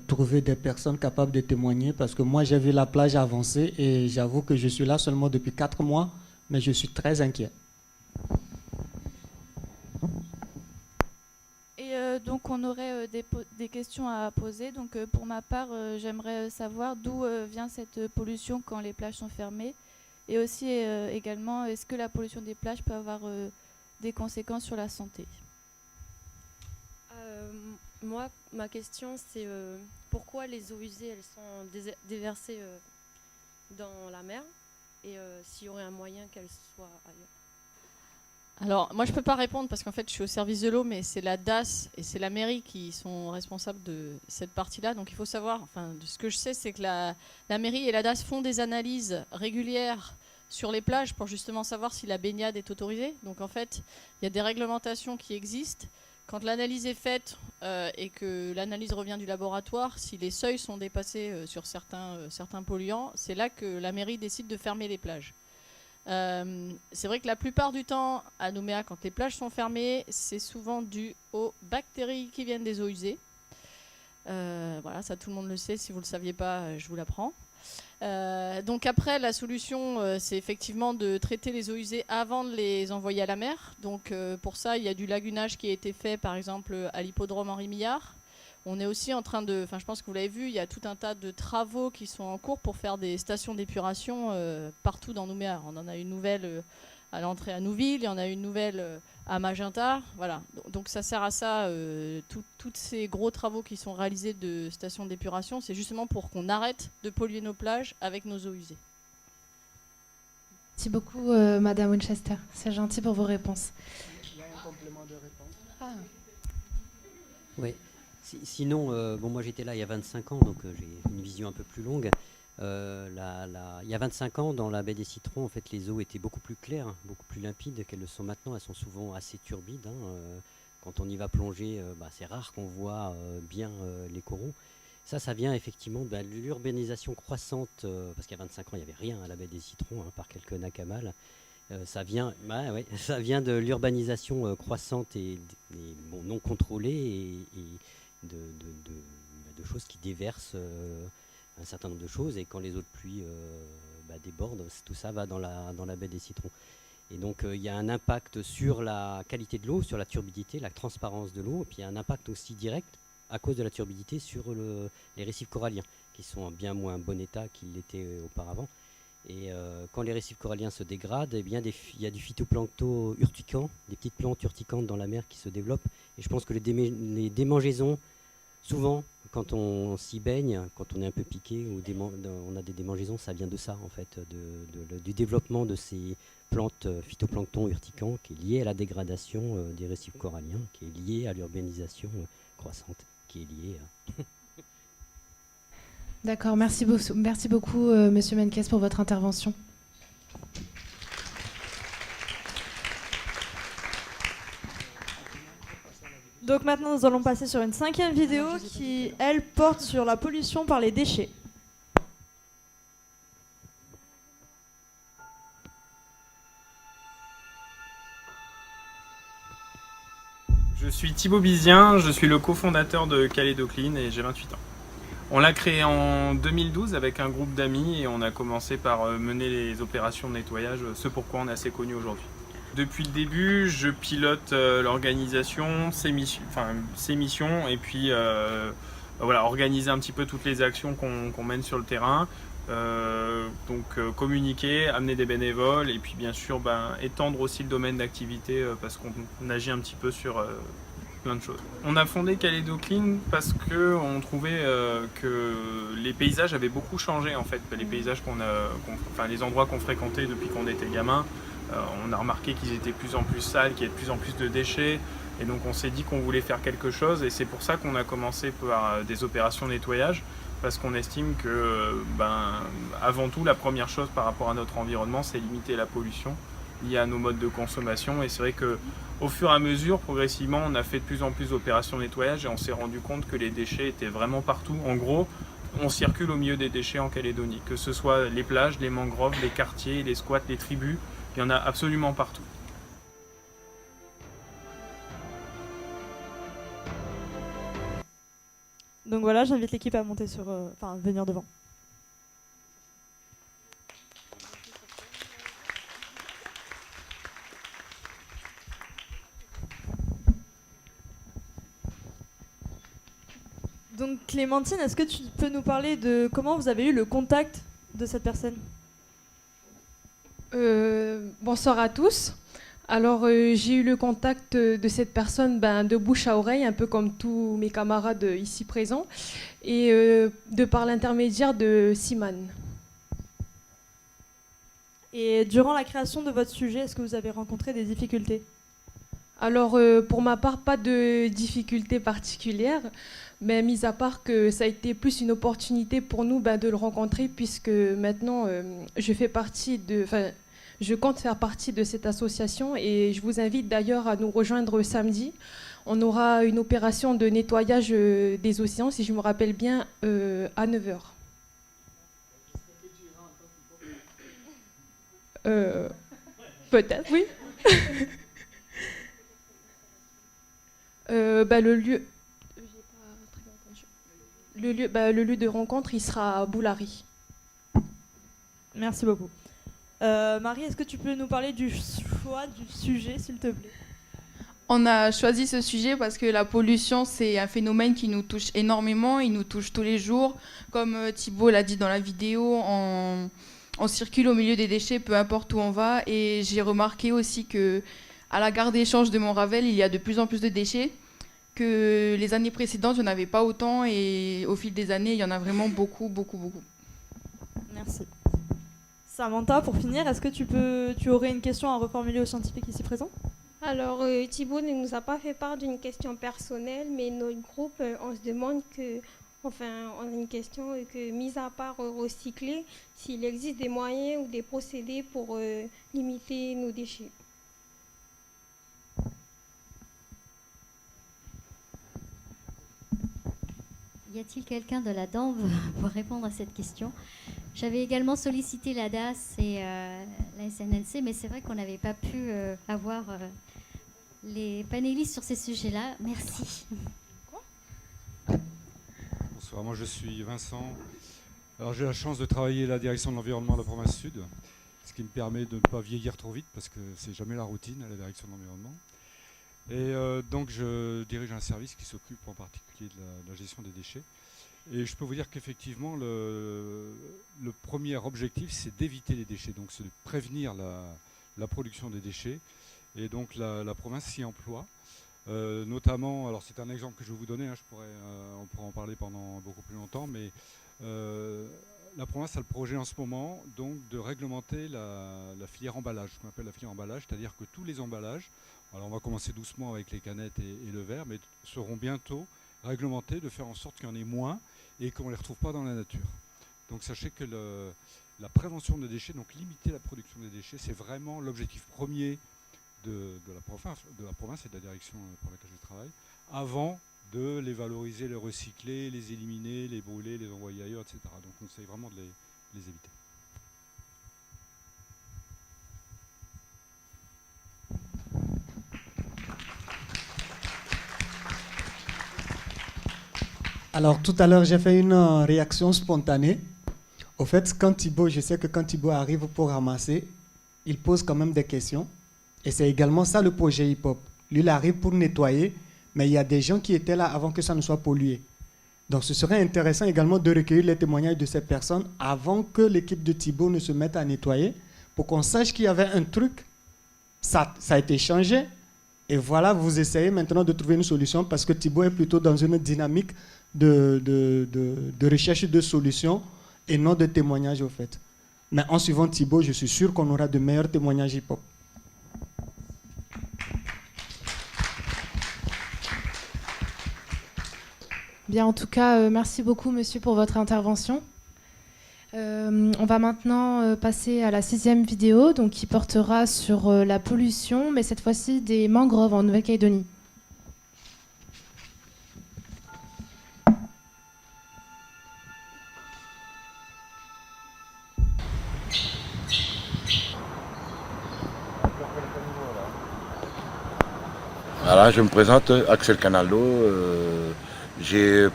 trouver des personnes capables de témoigner, parce que moi, j'ai vu la plage avancer et j'avoue que je suis là seulement depuis 4 mois, mais je suis très inquiet. Et donc, on aurait des questions à poser. Donc, pour ma part, j'aimerais savoir d'où vient cette pollution quand les plages sont fermées. Et aussi, également, est-ce que la pollution des plages peut avoir des conséquences sur la santé? Moi, ma question, c'est pourquoi les eaux usées, elles sont déversées dans la mer et s'il y aurait un moyen qu'elles soient ailleurs? Alors, moi, je ne peux pas répondre parce qu'en fait, je suis au service de l'eau, mais c'est la DAS et c'est la mairie qui sont responsables de cette partie-là. Donc, il faut savoir, de ce que je sais, c'est que la mairie et la DAS font des analyses régulières sur les plages pour justement savoir si la baignade est autorisée. Donc, en fait, il y a des réglementations qui existent. Quand l'analyse est faite et que l'analyse revient du laboratoire, si les seuils sont dépassés sur certains polluants, c'est là que la mairie décide de fermer les plages. C'est vrai que la plupart du temps, à Nouméa, quand les plages sont fermées, c'est souvent dû aux bactéries qui viennent des eaux usées. Voilà, ça tout le monde le sait. Si vous ne le saviez pas, je vous l'apprends. Donc après, la solution, c'est effectivement de traiter les eaux usées avant de les envoyer à la mer. Donc pour ça, il y a du lagunage qui a été fait, par exemple, à l'hippodrome Henri Millard. On est aussi en train de, je pense que vous l'avez vu, il y a tout un tas de travaux qui sont en cours pour faire des stations d'épuration partout dans Nouméa. On en a une nouvelle à l'entrée à Nouville, il y en a une nouvelle à Magenta. Voilà. Donc ça sert à ça, tous ces gros travaux qui sont réalisés de stations d'épuration, c'est justement pour qu'on arrête de polluer nos plages avec nos eaux usées. Merci beaucoup, Madame Winchester. C'est gentil pour vos réponses. Il y a un complément de réponse. Ah. Oui. Sinon, moi j'étais là il y a 25 ans, donc j'ai une vision un peu plus longue. Il y a 25 ans, dans la baie des Citrons, en fait, les eaux étaient beaucoup plus claires, beaucoup plus limpides qu'elles le sont maintenant. Elles sont souvent assez turbides. Quand on y va plonger, c'est rare qu'on voit bien les coraux. Ça vient effectivement de l'urbanisation croissante, parce qu'il y a 25 ans, il n'y avait rien à la baie des Citrons, par quelques nakamal. Ça vient de l'urbanisation croissante et non contrôlée et de choses qui déversent un certain nombre de choses, et quand les eaux de pluie débordent, tout ça va dans la baie des Citrons. Et donc il y a un impact sur la qualité de l'eau, sur la turbidité, la transparence de l'eau, et puis il y a un impact aussi direct à cause de la turbidité sur les récifs coralliens, qui sont en bien moins bon état qu'ils l'étaient auparavant. Et quand les récifs coralliens se dégradent, eh bien, il y a du phytoplancton urticant, des petites plantes urticantes dans la mer qui se développent. Et je pense que les démangeaisons, souvent, quand on s'y baigne, quand on est un peu piqué, ou on a des démangeaisons, ça vient de ça, en fait, du développement de ces plantes phytoplancton urticants, qui est lié à la dégradation des récifs coralliens, qui est lié à l'urbanisation croissante, qui est lié à... D'accord, merci beaucoup, Monsieur Menkes, pour votre intervention. Donc maintenant, nous allons passer sur une 5e vidéo qui, elle, porte sur la pollution par les déchets. Je suis Thibaut Bizien, je suis le cofondateur de Calédo Clean et j'ai 28 ans. On l'a créé en 2012 avec un groupe d'amis et on a commencé par mener les opérations de nettoyage, ce pourquoi on est assez connu aujourd'hui. Depuis le début, je pilote l'organisation, ses missions et puis voilà, organiser un petit peu toutes les actions qu'on mène sur le terrain. Donc communiquer, amener des bénévoles et puis bien sûr étendre aussi le domaine d'activité parce qu'on agit un petit peu sur plein de choses. On a fondé Kaleido Clean parce qu'on trouvait que les paysages avaient beaucoup changé en fait. Les paysages les endroits qu'on fréquentait depuis qu'on était gamin, on a remarqué qu'ils étaient de plus en plus sales, qu'il y avait de plus en plus de déchets. Et donc on s'est dit qu'on voulait faire quelque chose et c'est pour ça qu'on a commencé par des opérations de nettoyage. Parce qu'on estime que, avant tout, la première chose par rapport à notre environnement, c'est limiter la pollution liée à nos modes de consommation. Et c'est vrai qu'au fur et à mesure, progressivement, on a fait de plus en plus d'opérations de nettoyage et on s'est rendu compte que les déchets étaient vraiment partout. En gros, on circule au milieu des déchets en Calédonie, que ce soit les plages, les mangroves, les quartiers, les squats, les tribus, il y en a absolument partout. Donc voilà, j'invite l'équipe à monter venir devant. Donc Clémentine, est-ce que tu peux nous parler de comment vous avez eu le contact de cette personne ? Bonsoir à tous. Alors, j'ai eu le contact de cette personne de bouche à oreille, un peu comme tous mes camarades ici présents, et de par l'intermédiaire de Simane. Et durant la création de votre sujet, est-ce que vous avez rencontré des difficultés ? Alors, pour ma part, pas de difficultés particulières, mais mis à part que ça a été plus une opportunité pour nous de le rencontrer, puisque maintenant, je compte faire partie de cette association et je vous invite d'ailleurs à nous rejoindre samedi. On aura une opération de nettoyage des océans, si je me rappelle bien, à 9h. Peut-être, oui. Le lieu de rencontre, il sera à Boulari. Merci beaucoup. Marie, est-ce que tu peux nous parler du choix du sujet, s'il te plaît ? On a choisi ce sujet parce que la pollution, c'est un phénomène qui nous touche énormément, il nous touche tous les jours. Comme Thibaut l'a dit dans la vidéo, on circule au milieu des déchets, peu importe où on va. Et j'ai remarqué aussi qu'à la gare d'échange de Montravel, il y a de plus en plus de déchets. Que les années précédentes, il n'y en avait pas autant. Et au fil des années, il y en a vraiment beaucoup, beaucoup, beaucoup. Merci. Samantha, pour finir, est-ce que tu aurais une question à reformuler aux scientifiques ici présents ? Alors, Thibaut ne nous a pas fait part d'une question personnelle, mais notre groupe, on se demande on a une question que, mis à part recycler, s'il existe des moyens ou des procédés pour limiter nos déchets. Y a-t-il quelqu'un de la DANV pour répondre à cette question ? J'avais également sollicité la DAS et la SNLC, mais c'est vrai qu'on n'avait pas pu avoir les panélistes sur ces sujets-là. Merci. Bonsoir, moi je suis Vincent. Alors j'ai la chance de travailler à la direction de l'environnement de la province sud, ce qui me permet de ne pas vieillir trop vite parce que c'est jamais la routine à la direction de l'environnement. Et donc je dirige un service qui s'occupe en particulier de la gestion des déchets. Et je peux vous dire qu'effectivement, le premier objectif, c'est d'éviter les déchets, donc c'est de prévenir la production des déchets. Et donc la province s'y emploie, notamment, alors c'est un exemple que je vais vous donner, on pourrait en parler pendant beaucoup plus longtemps, mais la province a le projet en ce moment donc, de réglementer la filière emballage, ce qu'on appelle la filière emballage, c'est-à-dire que tous les emballages, alors on va commencer doucement avec les canettes et le verre, mais seront bientôt réglementés de faire en sorte qu'il y en ait moins et qu'on ne les retrouve pas dans la nature. Donc sachez que la prévention des déchets, donc limiter la production des déchets, c'est vraiment l'objectif premier de la province et de la direction pour laquelle je travaille, avant de les valoriser, les recycler, les éliminer, les brûler, les envoyer ailleurs, etc. Donc on essaye vraiment de les éviter. Alors, tout à l'heure, j'ai fait une réaction spontanée. Au fait, je sais que quand Thibaut arrive pour ramasser, il pose quand même des questions. Et c'est également ça le projet hip-hop. Lui, il arrive pour nettoyer, mais il y a des gens qui étaient là avant que ça ne soit pollué. Donc, ce serait intéressant également de recueillir les témoignages de ces personnes avant que l'équipe de Thibaut ne se mette à nettoyer, pour qu'on sache qu'il y avait un truc, ça a été changé. Et voilà, vous essayez maintenant de trouver une solution parce que Thibaut est plutôt dans une dynamique de recherche de solutions et non de témoignages au fait. Mais en suivant Thibaut, je suis sûr qu'on aura de meilleurs témoignages hip-hop. Bien, en tout cas, merci beaucoup, monsieur, pour votre intervention. On va maintenant passer à la 6e vidéo, donc, qui portera sur la pollution, mais cette fois-ci des mangroves en Nouvelle-Calédonie. Voilà, je me présente, Axel Canaldo. J'ai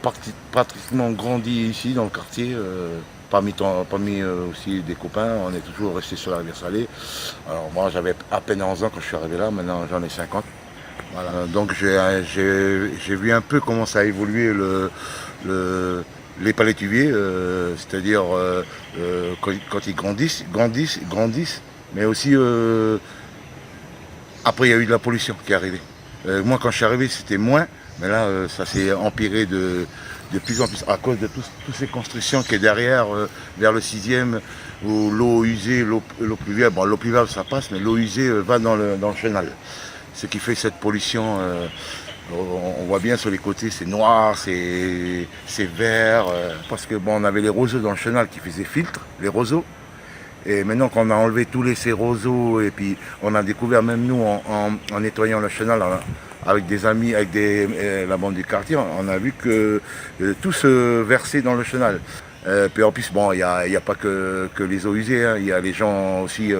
pratiquement grandi ici dans le quartier, parmi aussi des copains. On est toujours resté sur la rivière Salée. Alors moi j'avais à peine 11 ans quand je suis arrivé là, maintenant j'en ai 50. Voilà, donc j'ai vu un peu comment ça a évolué les palétuviers, c'est-à-dire quand ils grandissent, mais aussi après il y a eu de la pollution qui est arrivée. Moi quand je suis arrivé c'était moins, mais là ça s'est empiré de plus en plus à cause de toutes ces constructions qui est derrière, vers le 6e, où l'eau usée, l'eau pluviale, bon l'eau pluviale ça passe, mais l'eau usée va dans le chenal. Ce qui fait cette pollution, on voit bien sur les côtés c'est noir, c'est vert, parce que bon on avait les roseaux dans le chenal qui faisaient filtre, les roseaux. Et maintenant qu'on a enlevé tous ces roseaux, et puis on a découvert même nous en nettoyant le chenal avec des amis, avec la bande du quartier, on a vu que tout se versait dans le chenal. Puis en plus, bon, il n'y a pas que les eaux usées, hein, il y a les gens aussi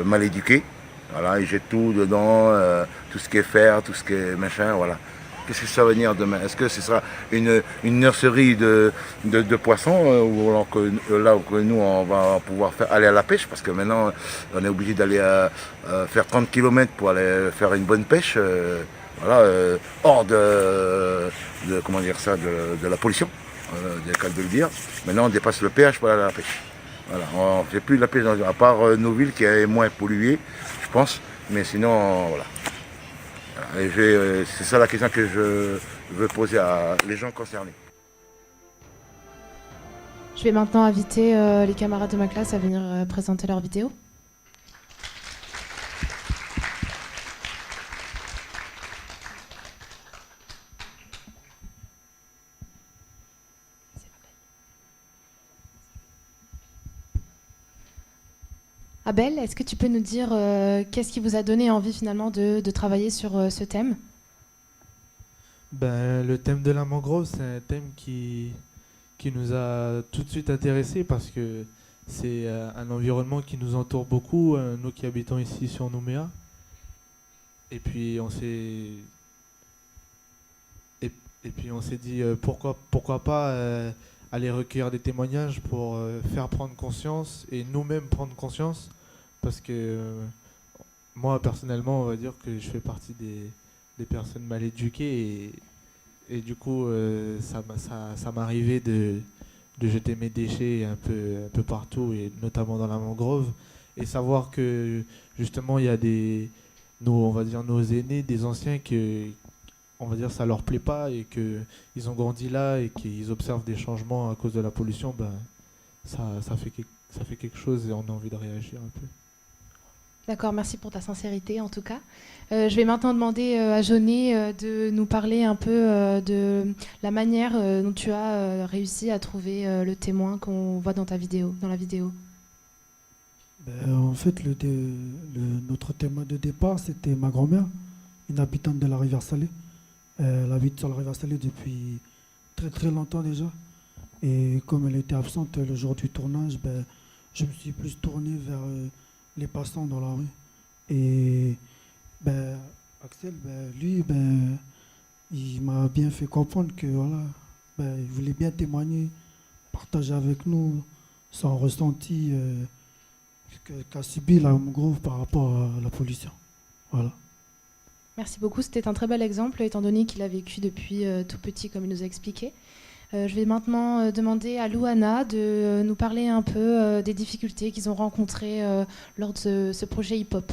mal éduqués. Voilà, ils jettent tout dedans, tout ce qui est fer, tout ce qui est machin, voilà. Qu'est-ce que ça va venir demain? Est-ce que ce sera une nurserie de poissons où nous on va pouvoir aller à la pêche? Parce que maintenant on est obligé d'aller faire 30 km pour aller faire une bonne pêche, voilà, hors de comment dire ça, de la pollution, des cas de le dire. Maintenant on dépasse le péage pour aller à la pêche. Voilà, on ne fait plus de la pêche à part nos villes qui est moins polluées, je pense, mais sinon voilà. C'est ça la question que je veux poser à les gens concernés. Je vais maintenant inviter les camarades de ma classe à venir présenter leur vidéo. Abel, est-ce que tu peux nous dire qu'est-ce qui vous a donné envie finalement de travailler sur ce thème? Le thème de la mangrove, c'est un thème qui nous a tout de suite intéressés parce que c'est un environnement qui nous entoure beaucoup, nous qui habitons ici sur Nouméa. Et puis on s'est dit pourquoi pas aller recueillir des témoignages pour faire prendre conscience et nous-mêmes prendre conscience. Parce que moi, personnellement, on va dire que je fais partie des personnes mal éduquées et du coup, ça m'arrivait de jeter mes déchets un peu partout, et notamment dans la mangrove, et savoir que justement, il y a nos aînés, des anciens, que on va dire ça leur plaît pas et qu'ils ont grandi là et qu'ils observent des changements à cause de la pollution, ça fait quelque chose et on a envie de réagir un peu. D'accord, merci pour ta sincérité en tout cas. Je vais maintenant demander à Jaunet de nous parler un peu de la manière dont tu as réussi à trouver le témoin qu'on voit dans la vidéo. En fait, notre témoin de départ, c'était ma grand-mère, une habitante de la rivière Salée. Elle habite sur la rivière Salée depuis très très longtemps déjà. Et comme elle était absente le jour du tournage, je me suis plus tourné vers les passants dans la rue. Et Axel, lui, il m'a bien fait comprendre que voilà, il voulait bien témoigner, partager avec nous son ressenti qu'a subi la mangrove par rapport à la pollution. Voilà. Merci beaucoup, c'était un très bel exemple, étant donné qu'il a vécu depuis tout petit, comme il nous a expliqué. Je vais maintenant demander à Louana de nous parler un peu des difficultés qu'ils ont rencontrées lors de ce projet hip-hop.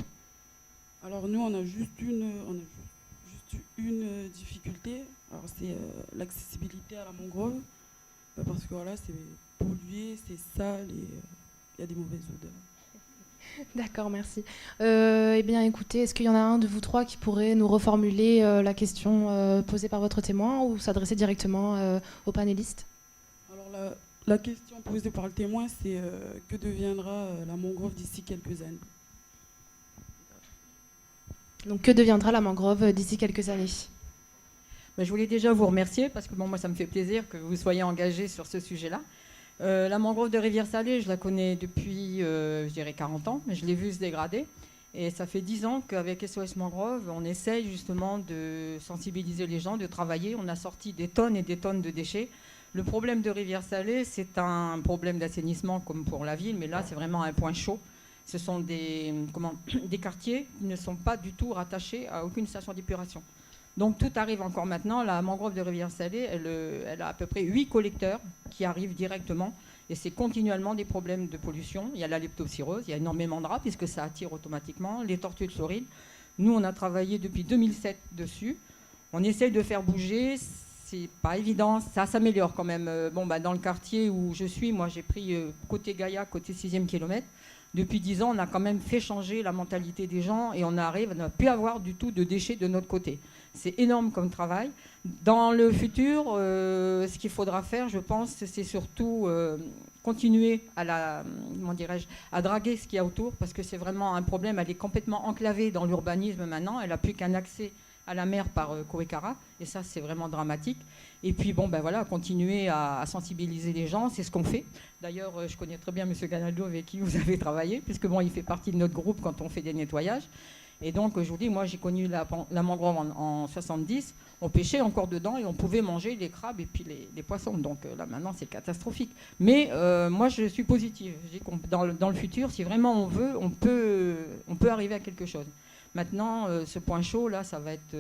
Alors nous, on a juste une difficulté, alors c'est l'accessibilité à la mangrove, parce que voilà, c'est pollué, c'est sale et il y a des mauvaises odeurs. D'accord, merci. Eh bien, écoutez, est-ce qu'il y en a un de vous trois qui pourrait nous reformuler la question posée par votre témoin ou s'adresser directement aux panélistes? Alors la question posée par le témoin, c'est que deviendra la mangrove d'ici quelques années? Donc, que deviendra la mangrove d'ici quelques années? Je voulais déjà vous remercier parce que moi, ça me fait plaisir que vous soyez engagés sur ce sujet-là. La mangrove de Rivière-Salée, je la connais depuis, je dirais, 40 ans, mais je l'ai vue se dégrader. Et ça fait 10 ans qu'avec SOS Mangrove, on essaye justement de sensibiliser les gens, de travailler. On a sorti des tonnes et des tonnes de déchets. Le problème de Rivière-Salée, c'est un problème d'assainissement comme pour la ville, mais là, c'est vraiment un point chaud. Ce sont des quartiers qui ne sont pas du tout rattachés à aucune station d'épuration. Donc tout arrive encore maintenant. La mangrove de Rivière-Salée, elle a à peu près 8 collecteurs qui arrivent directement. Et c'est continuellement des problèmes de pollution. Il y a la leptospirose, il y a énormément de rats puisque ça attire automatiquement. Les tortues de Floride. Nous, on a travaillé depuis 2007 dessus. On essaye de faire bouger. C'est pas évident. Ça s'améliore quand même. Dans le quartier où je suis, moi, j'ai pris côté Gaïa, côté 6e kilomètre. Depuis 10 ans, on a quand même fait changer la mentalité des gens et on n'a plus avoir du tout de déchets de notre côté. C'est énorme comme travail. Dans le futur, ce qu'il faudra faire, je pense, c'est surtout continuer à draguer ce qu'il y a autour, parce que c'est vraiment un problème. Elle est complètement enclavée dans l'urbanisme maintenant. Elle n'a plus qu'un accès à la mer par Kouekara, et ça, c'est vraiment dramatique. Et puis, continuer à sensibiliser les gens, c'est ce qu'on fait. D'ailleurs, je connais très bien M. Ganaldo, avec qui vous avez travaillé, puisque il fait partie de notre groupe quand on fait des nettoyages. Et donc, je vous dis, moi, j'ai connu la mangrove en 70. On pêchait encore dedans et on pouvait manger les crabes et puis les poissons. Donc là, maintenant, c'est catastrophique. Mais moi, je suis positive. Je dis dans le futur, si vraiment on veut, on peut arriver à quelque chose. Maintenant, ce point chaud, là, ça va être...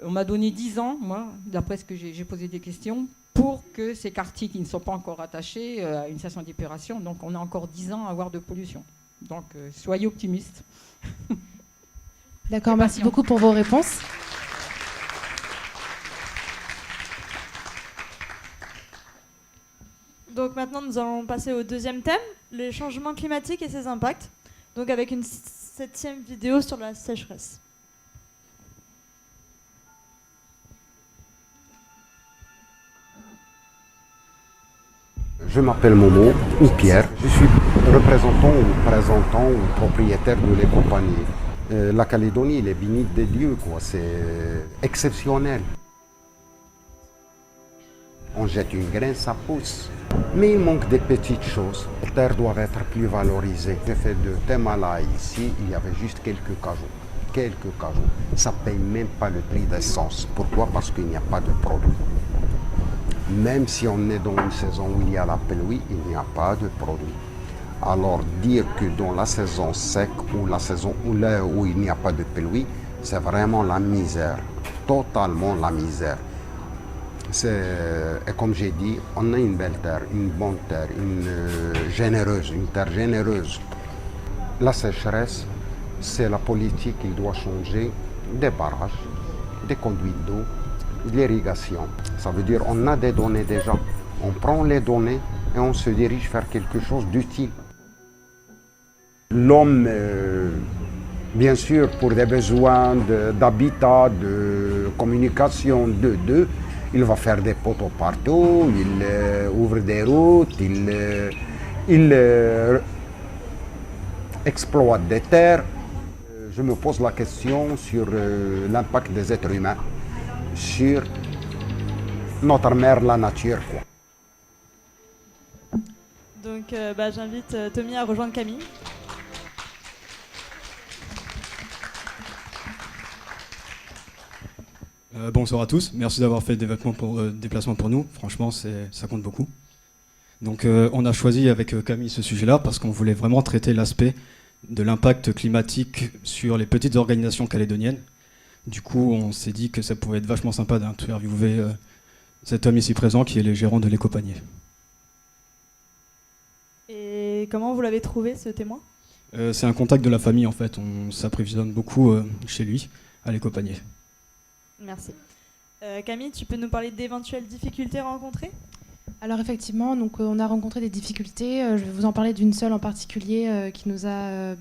on m'a donné 10 ans, moi, d'après ce que j'ai posé des questions, pour que ces quartiers qui ne sont pas encore attachés à une station d'épuration, donc on a encore 10 ans à avoir de pollution. Donc, soyez optimistes. D'accord, merci beaucoup pour vos réponses. Donc maintenant, nous allons passer au deuxième thème, les changements climatiques et ses impacts. Donc avec une 7e vidéo sur la sécheresse. Je m'appelle Momo, ou Pierre. Je suis représentant ou présentant ou propriétaire de les compagnies. La Calédonie, il est béni des dieux, quoi. C'est exceptionnel. On jette une graine, ça pousse. Mais il manque des petites choses. Les terres doivent être plus valorisées. J'ai fait de Temala ici, il y avait juste quelques cajoux. Quelques cajoux. Ça ne paye même pas le prix d'essence. Pourquoi? Parce qu'il n'y a pas de produit. Même si on est dans une saison où il y a la pluie, il n'y a pas de produit. Alors dire que dans la saison sec ou la saison où il n'y a pas de pluie, c'est vraiment la misère, totalement la misère. Et comme j'ai dit, on a une belle terre, une bonne terre, une terre généreuse. La sécheresse, c'est la politique qui doit changer des barrages, des conduites d'eau, de l'irrigation. Ça veut dire qu'on a des données déjà. On prend les données et on se dirige vers quelque chose d'utile. L'homme, bien sûr, pour des besoins d'habitat, de communication, il va faire des poteaux partout, il ouvre des routes, il exploite des terres. Je me pose la question sur l'impact des êtres humains sur notre mère, la nature, quoi. Donc j'invite Tommy à rejoindre Camille. Bonsoir à tous, merci d'avoir fait des déplacements pour nous, franchement ça compte beaucoup. Donc on a choisi avec Camille ce sujet-là parce qu'on voulait vraiment traiter l'aspect de l'impact climatique sur les petites organisations calédoniennes. Du coup on s'est dit que ça pouvait être vachement sympa d'interviewer cet homme ici présent qui est le gérant de l'éco-panier. Et comment vous l'avez trouvé ce témoin? C'est un contact de la famille en fait, on s'approvisionne beaucoup chez lui, à l'éco-panier. Merci. Camille, tu peux nous parler d'éventuelles difficultés rencontrées? Alors effectivement, donc, on a rencontré des difficultés. Je vais vous en parler d'une seule en particulier qui nous a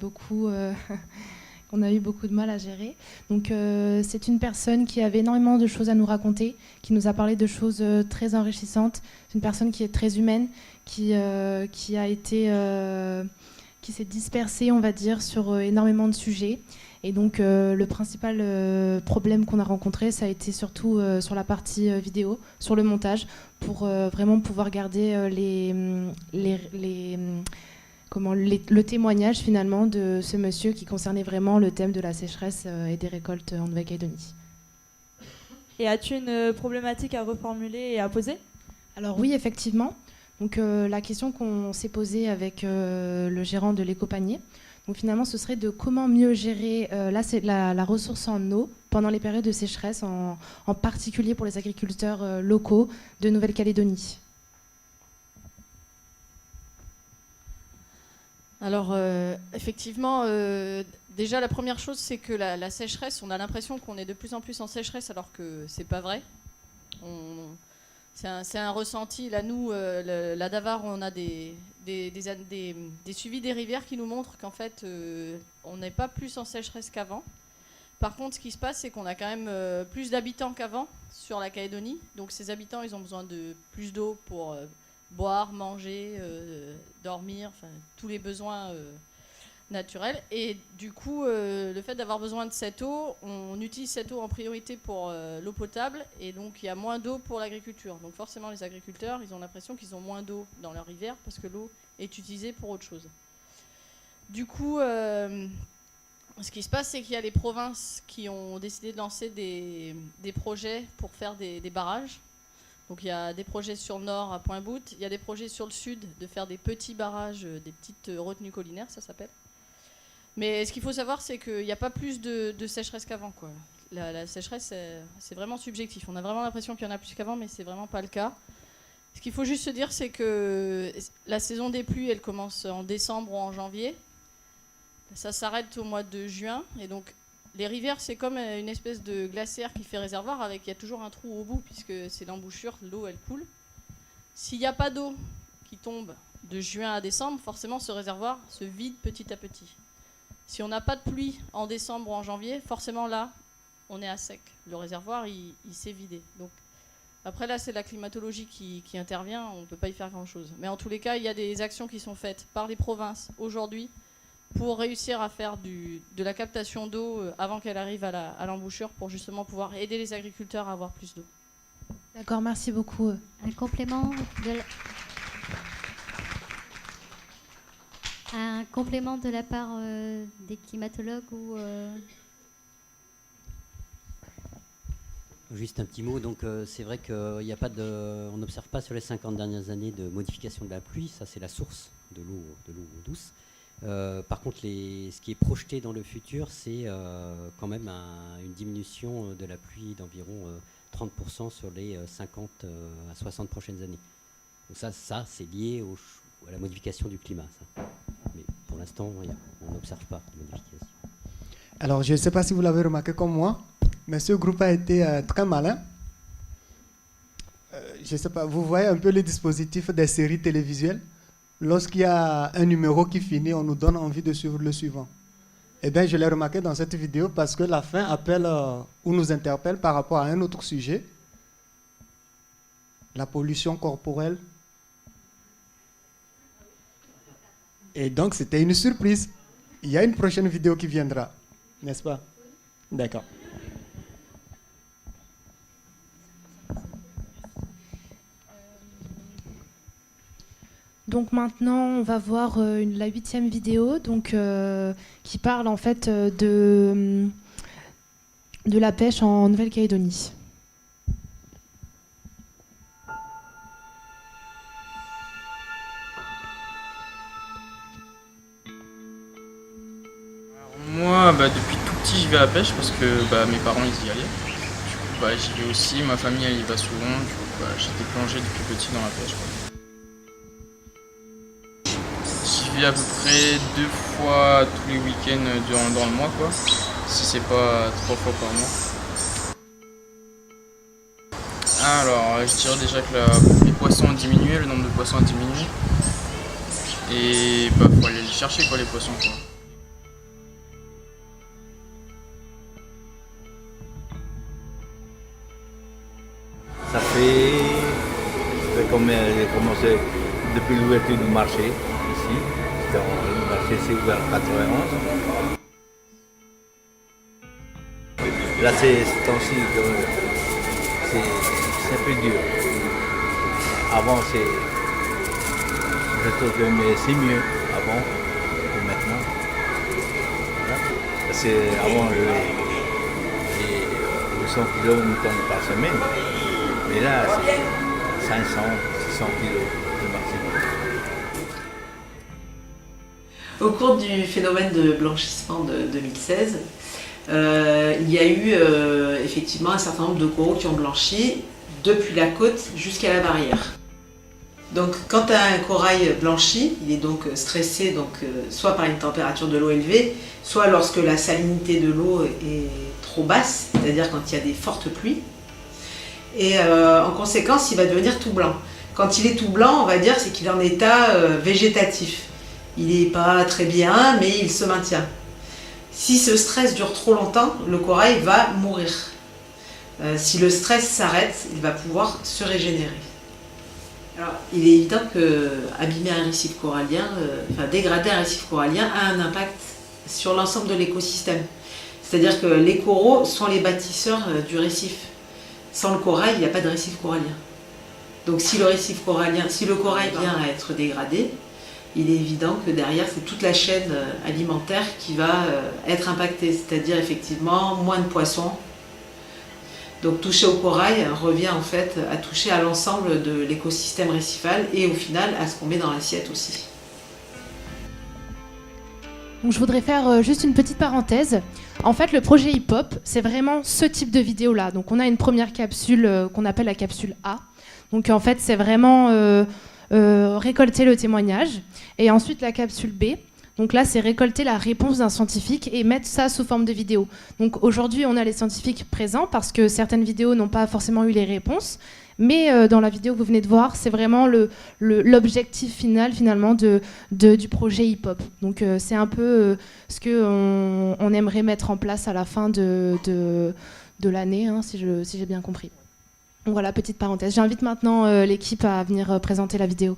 qu'on a eu beaucoup de mal à gérer. Donc c'est une personne qui avait énormément de choses à nous raconter, qui nous a parlé de choses très enrichissantes. C'est une personne qui est très humaine, qui s'est dispersée, on va dire, sur énormément de sujets. Et donc le principal problème qu'on a rencontré, ça a été surtout sur la partie vidéo, sur le montage, pour vraiment pouvoir garder le témoignage finalement de ce monsieur qui concernait vraiment le thème de la sécheresse et des récoltes en Nouvelle-Calédonie. Et as-tu une problématique à reformuler et à poser? Alors oui, effectivement. Donc la question qu'on s'est posée avec le gérant de l'éco-panier, donc finalement ce serait de comment mieux gérer la ressource en eau pendant les périodes de sécheresse, en particulier pour les agriculteurs locaux de Nouvelle-Calédonie. Alors effectivement, déjà la première chose c'est que la sécheresse, on a l'impression qu'on est de plus en plus en sécheresse alors que c'est pas vrai. C'est un ressenti. Là, nous, la Davar, on a des suivis des rivières qui nous montrent qu'en fait, on n'est pas plus en sécheresse qu'avant. Par contre, ce qui se passe, c'est qu'on a quand même plus d'habitants qu'avant sur la Calédonie. Donc, ces habitants, ils ont besoin de plus d'eau pour boire, manger, dormir, enfin, tous les besoins naturels. Et du coup, le fait d'avoir besoin de cette eau, on utilise cette eau en priorité pour l'eau potable, et donc il y a moins d'eau pour l'agriculture. Donc forcément, les agriculteurs, ils ont l'impression qu'ils ont moins d'eau dans leur rivière parce que l'eau est utilisée pour autre chose. Du coup, ce qui se passe, c'est qu'il y a les provinces qui ont décidé de lancer des projets pour faire des barrages. Donc il y a des projets sur le nord à Point-Bout, il y a des projets sur le sud de faire des petits barrages, des petites retenues collinaires, ça s'appelle. Mais ce qu'il faut savoir, c'est qu'il n'y a pas plus de sécheresse qu'avant, quoi. La sécheresse, c'est vraiment subjectif. On a vraiment l'impression qu'il y en a plus qu'avant, mais c'est vraiment pas le cas. Ce qu'il faut juste se dire, c'est que la saison des pluies, elle commence en décembre ou en janvier. Ça s'arrête au mois de juin. Et donc, les rivières, c'est comme une espèce de glacière qui fait réservoir, il y a toujours un trou au bout, puisque c'est l'embouchure, l'eau, elle coule. S'il n'y a pas d'eau qui tombe de juin à décembre, forcément, ce réservoir se vide petit à petit. Si on n'a pas de pluie en décembre ou en janvier, forcément là, on est à sec. Le réservoir, il s'est vidé. Donc, après là, c'est la climatologie qui intervient, on ne peut pas y faire grand-chose. Mais en tous les cas, il y a des actions qui sont faites par les provinces aujourd'hui pour réussir à faire de la captation d'eau avant qu'elle arrive à l'embouchure, pour justement pouvoir aider les agriculteurs à avoir plus d'eau. D'accord, merci beaucoup. Un complément de la part des climatologues ou Juste un petit mot, donc c'est vrai qu'on n'observe pas sur les 50 dernières années de modification de la pluie, ça c'est la source de l'eau douce. Par contre, ce qui est projeté dans le futur, c'est quand même une diminution de la pluie d'environ 30% sur les 50 à 60 prochaines années. Donc ça c'est lié à la modification du climat. Ça. Mais pour l'instant, on n'observe pas de modification. Alors, je ne sais pas si vous l'avez remarqué comme moi, mais ce groupe a été très malin. Je ne sais pas, vous voyez un peu le dispositif des séries télévisuelles. Lorsqu'il y a un numéro qui finit, on nous donne envie de suivre le suivant. Eh bien, je l'ai remarqué dans cette vidéo parce que la fin appelle ou nous interpelle par rapport à un autre sujet, la pollution corporelle. Et donc, c'était une surprise. Il y a une prochaine vidéo qui viendra, n'est-ce pas? D'accord. Donc maintenant, on va voir la 8e vidéo, donc, qui parle en fait de la pêche en Nouvelle-Calédonie. vais à la pêche parce que mes parents ils y allaient. Du coup j'y vais aussi, ma famille elle y va souvent. Du coup j'étais plongé depuis petit dans la pêche, quoi. J'y vais à peu près 2 fois tous les week-ends dans le mois, quoi. Si c'est pas 3 fois par mois. Alors je dirais déjà que les poissons ont diminué, le nombre de poissons a diminué. Et faut aller les chercher, quoi, les poissons, quoi. Ça fait comme j'ai commencé depuis l'ouverture du marché ici. Le marché s'est ouvert en 91. Là c'est ce temps-ci c'est un peu dur. Avant je trouve que c'est mieux avant que maintenant. Voilà. Parce que avant les 800 kilos de mouton par semaine. Mais là, c'est 500, 600 kilos de maximum. Au cours du phénomène de blanchissement de 2016, il y a eu effectivement un certain nombre de coraux qui ont blanchi depuis la côte jusqu'à la barrière. Donc quand un corail blanchit, il est donc stressé soit par une température de l'eau élevée, soit lorsque la salinité de l'eau est trop basse, c'est-à-dire quand il y a des fortes pluies. Et en conséquence, il va devenir tout blanc. Quand il est tout blanc, on va dire, c'est qu'il est en état végétatif. Il n'est pas très bien, mais il se maintient. Si ce stress dure trop longtemps, le corail va mourir. Si le stress s'arrête, il va pouvoir se régénérer. Alors, il est évident que abîmer un récif corallien, dégrader un récif corallien a un impact sur l'ensemble de l'écosystème. C'est-à-dire que les coraux sont les bâtisseurs du récif. Sans le corail, il n'y a pas de récif corallien. Donc si le corail vient à être dégradé, il est évident que derrière, c'est toute la chaîne alimentaire qui va être impactée. C'est-à-dire effectivement moins de poissons. Donc toucher au corail revient en fait à toucher à l'ensemble de l'écosystème récifal et au final à ce qu'on met dans l'assiette aussi. Donc je voudrais faire juste une petite parenthèse. En fait, le projet hip-hop, c'est vraiment ce type de vidéo-là. Donc on a une première capsule qu'on appelle la capsule A. Donc en fait, c'est vraiment récolter le témoignage. Et ensuite, la capsule B. Donc là, c'est récolter la réponse d'un scientifique et mettre ça sous forme de vidéo. Donc aujourd'hui, on a les scientifiques présents parce que certaines vidéos n'ont pas forcément eu les réponses. Mais dans la vidéo que vous venez de voir, c'est vraiment l'objectif final finalement du projet hip-hop. Donc c'est un peu ce qu'on aimerait mettre en place à la fin de l'année, hein, si j'ai bien compris. Donc voilà, petite parenthèse. J'invite maintenant l'équipe à venir présenter la vidéo.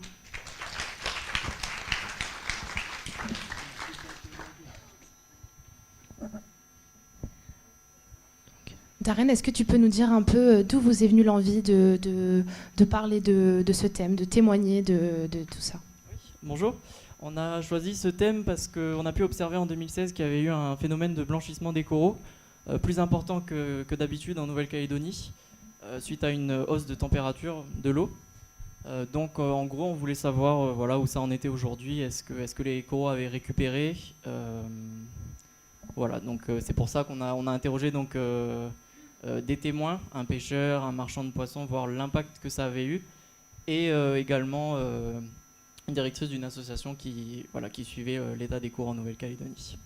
Darren, est-ce que tu peux nous dire un peu d'où vous est venue l'envie de parler de ce thème, de témoigner de tout ça? Bonjour. On a choisi ce thème parce qu'on a pu observer en 2016 qu'il y avait eu un phénomène de blanchissement des coraux plus important que d'habitude en Nouvelle-Calédonie suite à une hausse de température de l'eau. Donc en gros, on voulait savoir voilà, où ça en était aujourd'hui. Est-ce que les coraux avaient récupéré voilà, donc c'est pour ça qu'on a interrogé donc, des témoins, un pêcheur, un marchand de poissons, voir l'impact que ça avait eu, et également une directrice d'une association qui suivait l'état des cours en Nouvelle-Calédonie.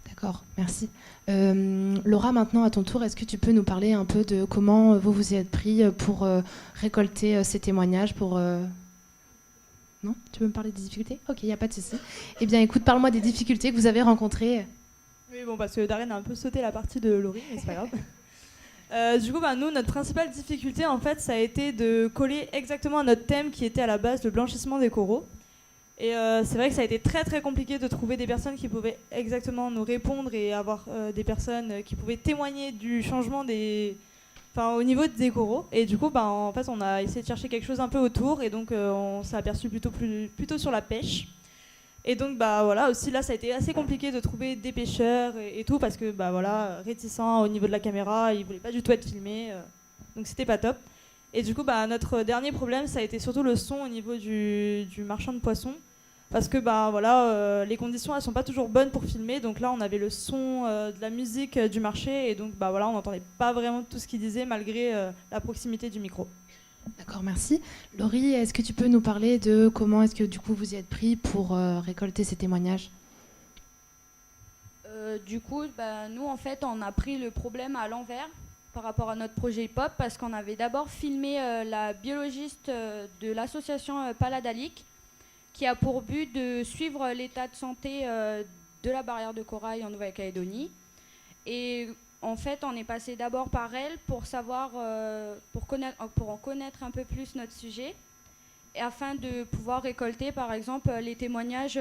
D'accord, merci. Laura, maintenant à ton tour, est-ce que tu peux nous parler un peu de comment vous vous y êtes pris pour récolter ces témoignages pour, Non? Tu veux me parler des difficultés? Ok, il n'y a pas de souci. Eh bien écoute, parle-moi des difficultés que vous avez rencontrées. Oui, bon, parce que Darren a un peu sauté la partie de Laurie, mais c'est pas grave. Du coup, nous, notre principale difficulté, en fait, ça a été de coller exactement à notre thème qui était à la base le blanchissement des coraux. Et c'est vrai que ça a été très très compliqué de trouver des personnes qui pouvaient exactement nous répondre et avoir des personnes qui pouvaient témoigner du changement au niveau des coraux. Et du coup, en fait, on a essayé de chercher quelque chose un peu autour, et donc on s'est aperçu plutôt sur la pêche. Et donc voilà, aussi là ça a été assez compliqué de trouver des pêcheurs et tout, parce que voilà, réticents au niveau de la caméra, ils voulaient pas du tout être filmés, donc c'était pas top. Et du coup notre dernier problème, ça a été surtout le son au niveau du marchand de poissons. parce que voilà, les conditions elles sont pas toujours bonnes pour filmer. Donc là, on avait le son de la musique du marché et donc voilà, on n'entendait pas vraiment tout ce qu'il disait malgré la proximité du micro. D'accord, merci. Laurie, est-ce que tu peux nous parler de comment est-ce que du coup vous y êtes pris pour récolter ces témoignages ? Du coup, nous en fait, on a pris le problème à l'envers par rapport à notre projet hip-hop parce qu'on avait d'abord filmé la biologiste de l'association Paladalic qui a pour but de suivre l'état de santé de la barrière de corail en Nouvelle-Calédonie. Et en fait, on est passé d'abord par elle pour savoir, pour en connaître un peu plus notre sujet, et afin de pouvoir récolter, par exemple, les témoignages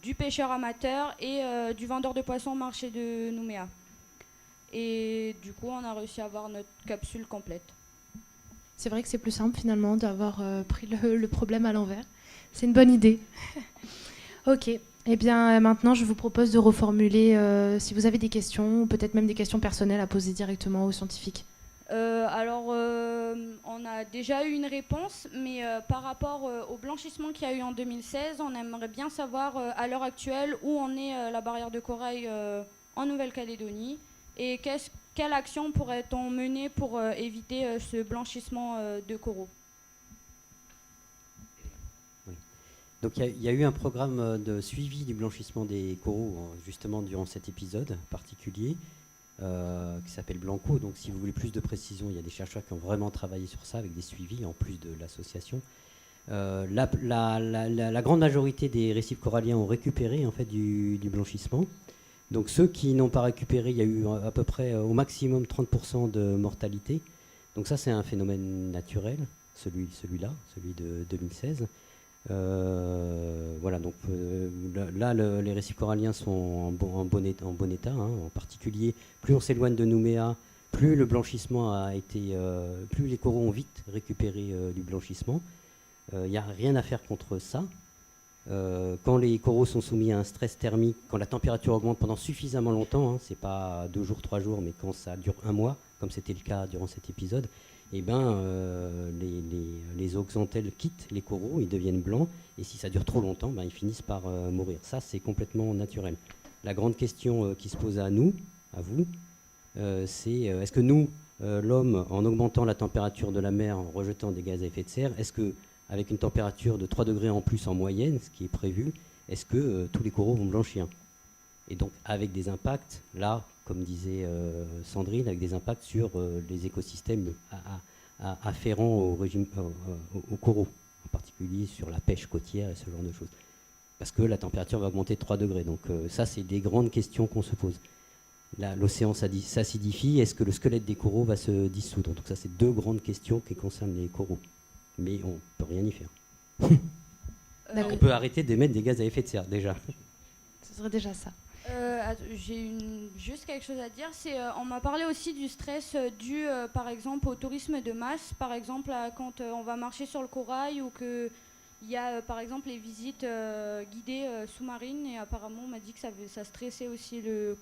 du pêcheur amateur et du vendeur de poissons au marché de Nouméa. Et du coup, on a réussi à avoir notre capsule complète. C'est vrai que c'est plus simple finalement d'avoir pris le problème à l'envers. C'est une bonne idée. Ok. Eh bien, maintenant, je vous propose de reformuler si vous avez des questions, ou peut-être même des questions personnelles à poser directement aux scientifiques. On a déjà eu une réponse, mais par rapport au blanchissement qu'il y a eu en 2016, on aimerait bien savoir à l'heure actuelle où en est la barrière de corail en Nouvelle-Calédonie et quelle action pourrait-on mener pour éviter ce blanchissement de coraux. Donc il y a eu un programme de suivi du blanchissement des coraux justement durant cet épisode particulier qui s'appelle Blanco. Donc si vous voulez plus de précision, il y a des chercheurs qui ont vraiment travaillé sur ça avec des suivis en plus de l'association. La grande majorité des récifs coralliens ont récupéré en fait du blanchissement. Donc ceux qui n'ont pas récupéré, il y a eu à peu près au maximum 30% de mortalité. Donc ça c'est un phénomène naturel, celui-là, celui de 2016. Voilà, donc là les récifs coralliens sont en bon état, hein. En particulier plus on s'éloigne de Nouméa, plus le blanchissement a été plus les coraux ont vite récupéré du blanchissement. Il n'y a rien à faire contre ça. Quand les coraux sont soumis à un stress thermique, quand la température augmente pendant suffisamment longtemps, hein, c'est pas 2 jours, 3 jours, mais quand ça dure 1 mois, comme c'était le cas durant cet épisode, eh ben, les oxanthelles quittent les coraux, ils deviennent blancs, et si ça dure trop longtemps, ben, ils finissent par mourir. Ça, c'est complètement naturel. La grande question qui se pose à nous, à vous, c'est est-ce que nous, l'homme, en augmentant la température de la mer, en rejetant des gaz à effet de serre, est-ce que avec une température de 3 degrés en plus en moyenne, ce qui est prévu, est-ce que tous les coraux vont blanchir? Et donc avec des impacts, là, comme disait Sandrine, avec des impacts sur les écosystèmes afférents aux coraux, en particulier sur la pêche côtière et ce genre de choses. Parce que la température va augmenter de 3 degrés. Donc ça, c'est des grandes questions qu'on se pose. L'océan s'acidifie, est-ce que le squelette des coraux va se dissoudre? Donc ça, c'est 2 grandes questions qui concernent les coraux. Mais on ne peut rien y faire. On peut arrêter d'émettre des gaz à effet de serre, déjà. Ce serait déjà ça. J'ai juste quelque chose à dire. On m'a parlé aussi du stress dû, par exemple, au tourisme de masse. Par exemple, quand on va marcher sur le corail ou qu'il y a, par exemple, les visites guidées sous-marines. Et apparemment, on m'a dit que ça stressait aussi le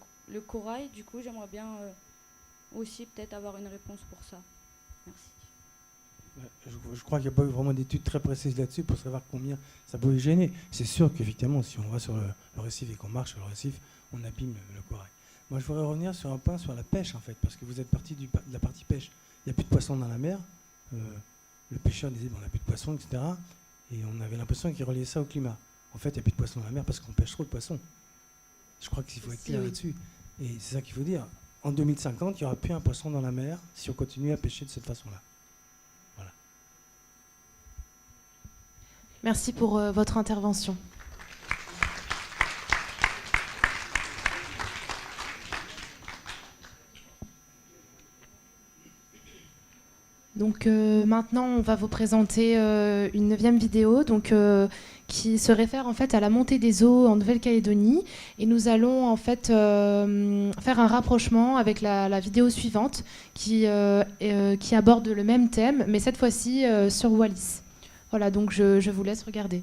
corail. Du coup, j'aimerais bien aussi peut-être avoir une réponse pour ça. Merci. Je crois qu'il n'y a pas eu vraiment d'études très précises là-dessus pour savoir combien ça pouvait gêner. C'est sûr qu'effectivement, si on va sur le récif et qu'on marche sur le récif, on abîme le corail. Moi, je voudrais revenir sur un point sur la pêche, en fait, parce que vous êtes parti de la partie pêche. Il n'y a plus de poissons dans la mer. Le pêcheur disait, bon, on n'a plus de poissons, etc. Et on avait l'impression qu'il reliait ça au climat. En fait, il n'y a plus de poissons dans la mer parce qu'on pêche trop de poissons. Je crois qu'il faut être clair là-dessus. Et c'est ça qu'il faut dire. En 2050, il n'y aura plus un poisson dans la mer si on continue à pêcher de cette façon-là. Merci pour votre intervention. Donc maintenant, on va vous présenter une 9e vidéo qui se réfère en fait à la montée des eaux en Nouvelle-Calédonie. Et nous allons en fait faire un rapprochement avec la vidéo suivante qui aborde le même thème, mais cette fois-ci sur Wallis. Voilà, donc je vous laisse regarder.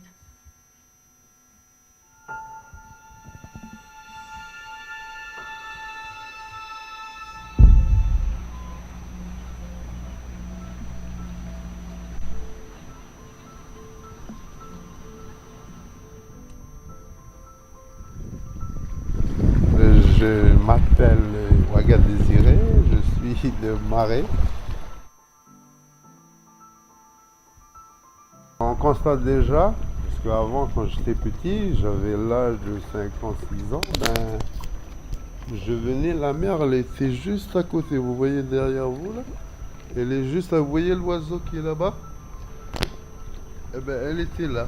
je m'appelle Ouaga Désiré, je suis de Marais. On constate déjà, parce qu'avant quand j'étais petit, j'avais l'âge de 5 ans, 6 ans, je venais, la mer elle était juste à côté, vous voyez derrière vous là, elle est juste là, vous voyez l'oiseau qui est là-bas? Eh ben elle était là.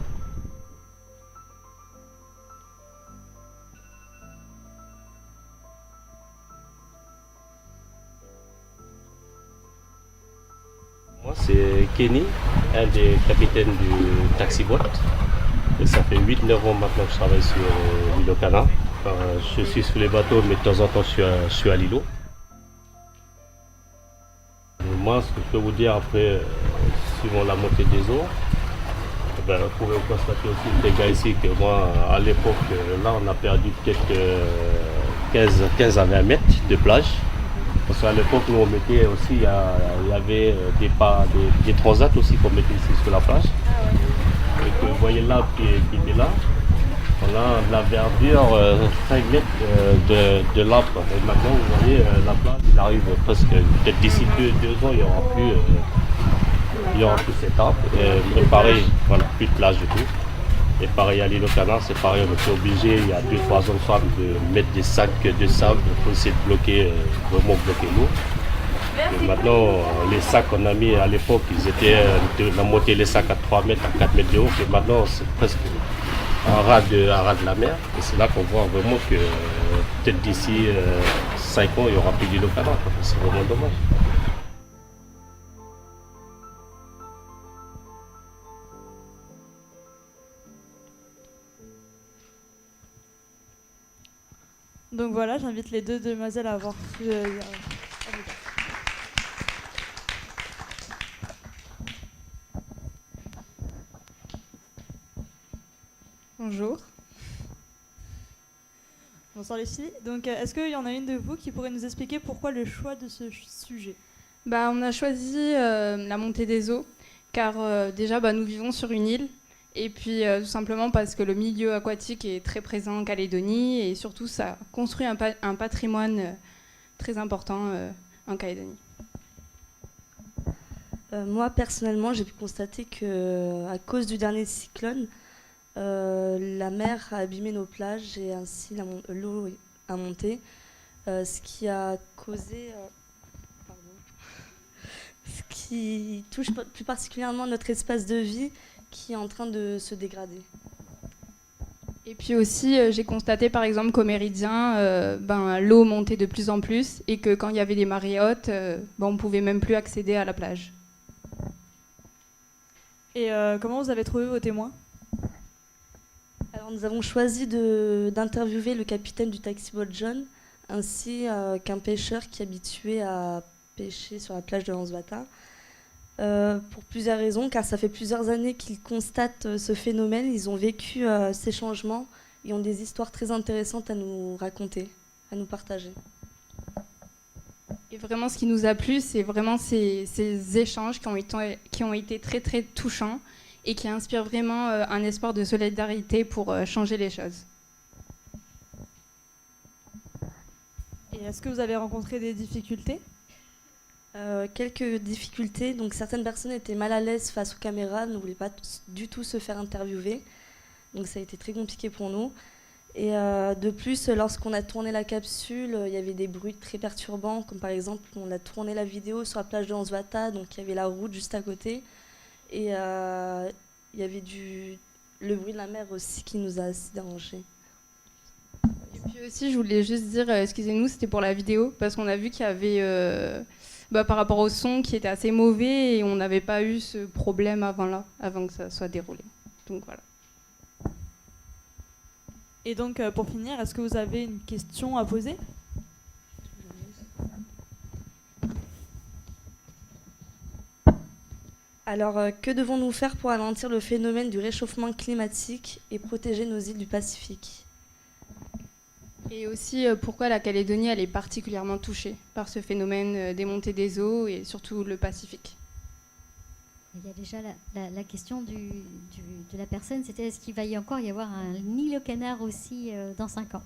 Moi, c'est Kenny, un des capitaines du taxi-boat. Et ça fait 8-9 ans maintenant que je travaille sur l'île au Canard. Je suis sur les bateaux, mais de temps en temps, je suis à l'îlot. Moi, ce que je peux vous dire après, suivant la montée des eaux, vous pouvez constater aussi les gars ici que moi, à l'époque, là, on a perdu peut-être 15 à 20 mètres de plage. Parce qu'à l'époque, nous, on mettait aussi, il y avait des transats aussi qu'on mettait ici sur la plage. Et que vous voyez là, qui était là, on a de la verdure 5 mètres de l'arbre. Et maintenant, vous voyez, la plage, il arrive presque, peut-être d'ici 2 ans, il n'y aura plus cet arbre. Et pareil, voilà, plus de plage du tout. Et pareil à l'île au Canard, c'est pareil, on était obligé, il y a 2-3 ans de femmes, de mettre des sacs de sable pour essayer de bloquer, vraiment bloquer l'eau. Et maintenant, les sacs qu'on a mis à l'époque, on a monté les sacs à 3 mètres, à 4 mètres de haut, et maintenant c'est presque un ras de la mer. Et c'est là qu'on voit vraiment que peut-être d'ici 5 ans, il n'y aura plus d'île au Canard. C'est vraiment dommage. Donc voilà, j'invite les deux demoiselles à avoir Bonjour. Bonsoir les filles. Donc est-ce qu'il y en a une de vous qui pourrait nous expliquer pourquoi le choix de ce sujet? On a choisi la montée des eaux, car déjà nous vivons sur une île. Et puis tout simplement parce que le milieu aquatique est très présent en Calédonie et surtout ça construit un patrimoine très important en Calédonie. Moi personnellement j'ai pu constater qu'à cause du dernier cyclone, la mer a abîmé nos plages et ainsi l'eau a monté, ce qui a causé... ce qui touche plus particulièrement notre espace de vie, qui est en train de se dégrader. Et puis aussi, j'ai constaté par exemple qu'au Méridien, l'eau montait de plus en plus et que quand il y avait des marées hautes, on ne pouvait même plus accéder à la plage. Et comment vous avez trouvé vos témoins? Alors nous avons choisi d'interviewer le capitaine du taxi-boat John, ainsi qu'un pêcheur qui est habitué à pêcher sur la plage de Lansbata. Pour plusieurs raisons, car ça fait plusieurs années qu'ils constatent ce phénomène, ils ont vécu ces changements, ils ont des histoires très intéressantes à nous raconter, à nous partager. Et vraiment ce qui nous a plu, c'est vraiment ces échanges qui ont été très très touchants et qui inspirent vraiment un espoir de solidarité pour changer les choses. Et est-ce que vous avez rencontré des difficultés? Quelques difficultés. Donc certaines personnes étaient mal à l'aise face aux caméras, ne voulaient pas du tout se faire interviewer. Donc ça a été très compliqué pour nous. Et de plus, lorsqu'on a tourné la capsule, il y avait des bruits très perturbants, comme par exemple, on a tourné la vidéo sur la plage de Lansbata, donc il y avait la route juste à côté. Et il y avait le bruit de la mer aussi qui nous a assez dérangés. Et puis aussi, je voulais juste dire, excusez-nous, c'était pour la vidéo, parce qu'on a vu qu'il y avait... par rapport au son qui était assez mauvais et on n'avait pas eu ce problème avant que ça soit déroulé. Donc voilà. Et donc pour finir, est-ce que vous avez une question à poser? Alors que devons-nous faire pour ralentir le phénomène du réchauffement climatique et protéger nos îles du Pacifique? Et aussi, pourquoi la Calédonie elle est particulièrement touchée par ce phénomène des montées des eaux et surtout le Pacifique? Il y a déjà la question de la personne, c'était est-ce qu'il va encore y avoir un île au Canard aussi dans 5 ans?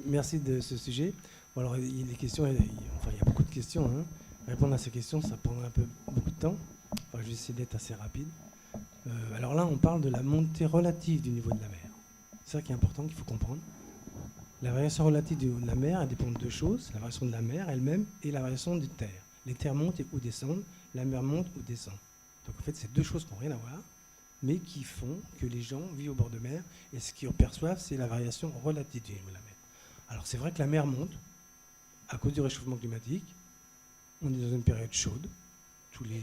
Merci de ce sujet. Bon, alors, il y a des questions, il y a beaucoup de questions. Hein. Répondre à ces questions, ça prendra beaucoup de temps. Enfin, je vais essayer d'être assez rapide. Alors là, on parle de la montée relative du niveau de la mer. C'est ça qui est important, qu'il faut comprendre. La variation relative du niveau de la mer, elle dépend de deux choses. La variation de la mer elle-même et la variation des terres. Les terres montent ou descendent, la mer monte ou descend. Donc en fait, c'est deux choses qui n'ont rien à voir, mais qui font que les gens vivent au bord de mer, et ce qu'ils perçoivent, c'est la variation relative du niveau de la mer. Alors c'est vrai que la mer monte à cause du réchauffement climatique. On est dans une période chaude. Tous les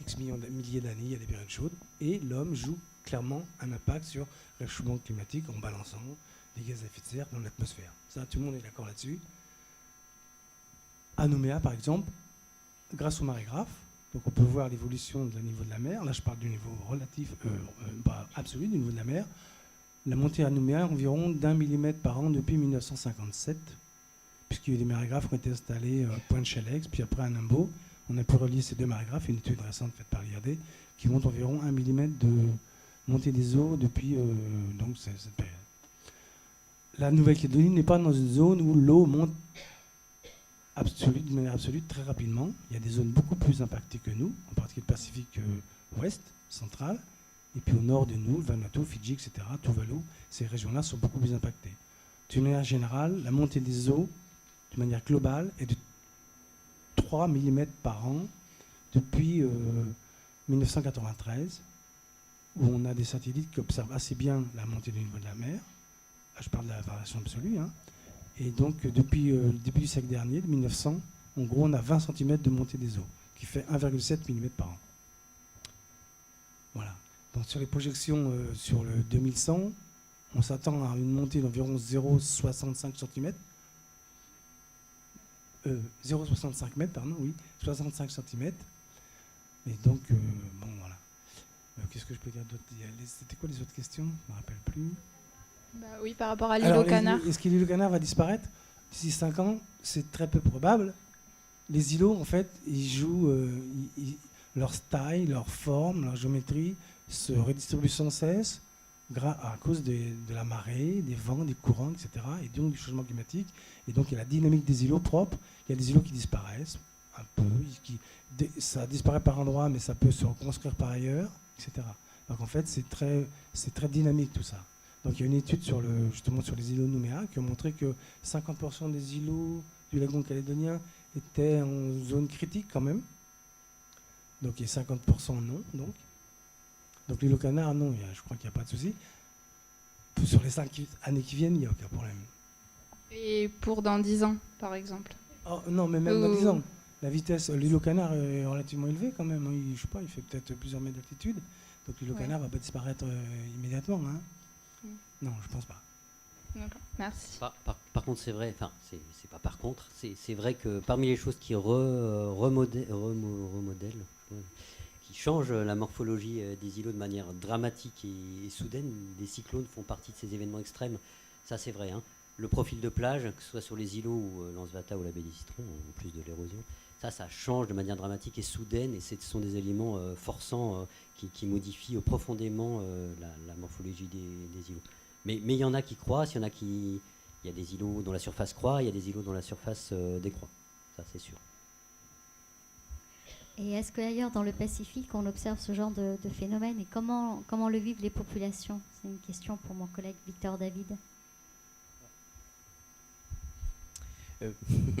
X milliers d'années, il y a des périodes chaudes, et l'homme joue clairement un impact sur le réchauffement climatique en balançant des gaz à effet de serre dans l'atmosphère. Ça, tout le monde est d'accord là-dessus. À Nouméa, par exemple, grâce au marégraphe, donc on peut voir l'évolution du niveau de la mer. Là, je parle du niveau relatif, pas absolu, du niveau de la mer. La montée à Nouméa est environ d'1 millimètre par an depuis 1957, puisqu'il y a eu des marégraphes qui ont été installés à Pointe-Chaleix, puis après à Nimbo. On a pu relier ces deux marégraphes, une étude récente faite par l'IRD, qui montre environ 1 millimètre de montée des eaux depuis donc cette période. La Nouvelle-Calédonie n'est pas dans une zone où l'eau monte de manière absolue très rapidement. Il y a des zones beaucoup plus impactées que nous, en particulier le Pacifique ouest, central, et puis au nord de nous, Vanuatu, Fidji, etc., Tuvalu, ces régions-là sont beaucoup plus impactées. De manière générale, la montée des eaux, de manière globale, est de 3 mm par an depuis 1993, où on a des satellites qui observent assez bien la montée du niveau de la mer. Là, je parle de la variation absolue. Hein. Et donc, depuis le début du siècle dernier, de 1900, en gros, on a 20 cm de montée des eaux, qui fait 1,7 mm par an. Voilà. Donc, sur les projections sur le 2100, on s'attend à une montée d'environ 0,65 cm. 0,65 m, pardon, oui, 65 cm. Et donc, bon, voilà. Qu'est-ce que je peux dire d'autre? C'était quoi les autres questions? Je ne me rappelle plus. Bah oui, par rapport à l'île au canard. Est-ce que l'île au canard va disparaître d'ici 5 ans? C'est très peu probable. Les îlots, en fait, ils jouent, leur taille, leur forme, leur géométrie se redistribuent sans cesse à cause de la marée, des vents, des courants, etc. Et donc du changement climatique. Et donc il y a la dynamique des îlots propres. Il y a des îlots qui disparaissent un peu. Ça disparaît par endroits, mais ça peut se reconstruire par ailleurs, etc. Donc en fait, c'est très dynamique tout ça. Donc il y a une étude justement sur les îlots Nouméa qui a montré que 50% des îlots du lagon calédonien étaient en zone critique quand même. Donc il y a 50% non. Donc l'île au canard, non, je crois qu'il n'y a pas de souci. Sur les 5 années qui viennent, il n'y a aucun problème. Et pour dans 10 ans, par exemple? Oh, non, mais même dans 10 ans. La vitesse, l'île au canard est relativement élevée quand même. Je sais pas, il fait peut-être plusieurs mètres d'altitude. Donc l'île au canard ne va pas disparaître immédiatement. Hein. Non, je pense pas. D'accord, merci. Par contre, c'est vrai, enfin, c'est pas par contre, c'est vrai que parmi les choses qui remodèlent, qui changent la morphologie des îlots de manière dramatique et soudaine, les cyclones font partie de ces événements extrêmes. Ça, c'est vrai. Hein. Le profil de plage, que ce soit sur les îlots ou l'Ansvata ou la baie des Citrons, en plus de l'érosion, ça change de manière dramatique et soudaine, et ce sont des éléments forçants qui modifient profondément la morphologie des îlots. Mais il y en a qui croissent, il y a des îlots dont la surface croît, il y a des îlots dont la surface décroît. Ça, c'est sûr. Et est-ce qu'ailleurs dans le Pacifique, on observe ce genre de phénomène, et comment le vivent les populations? C'est une question pour mon collègue Victor David.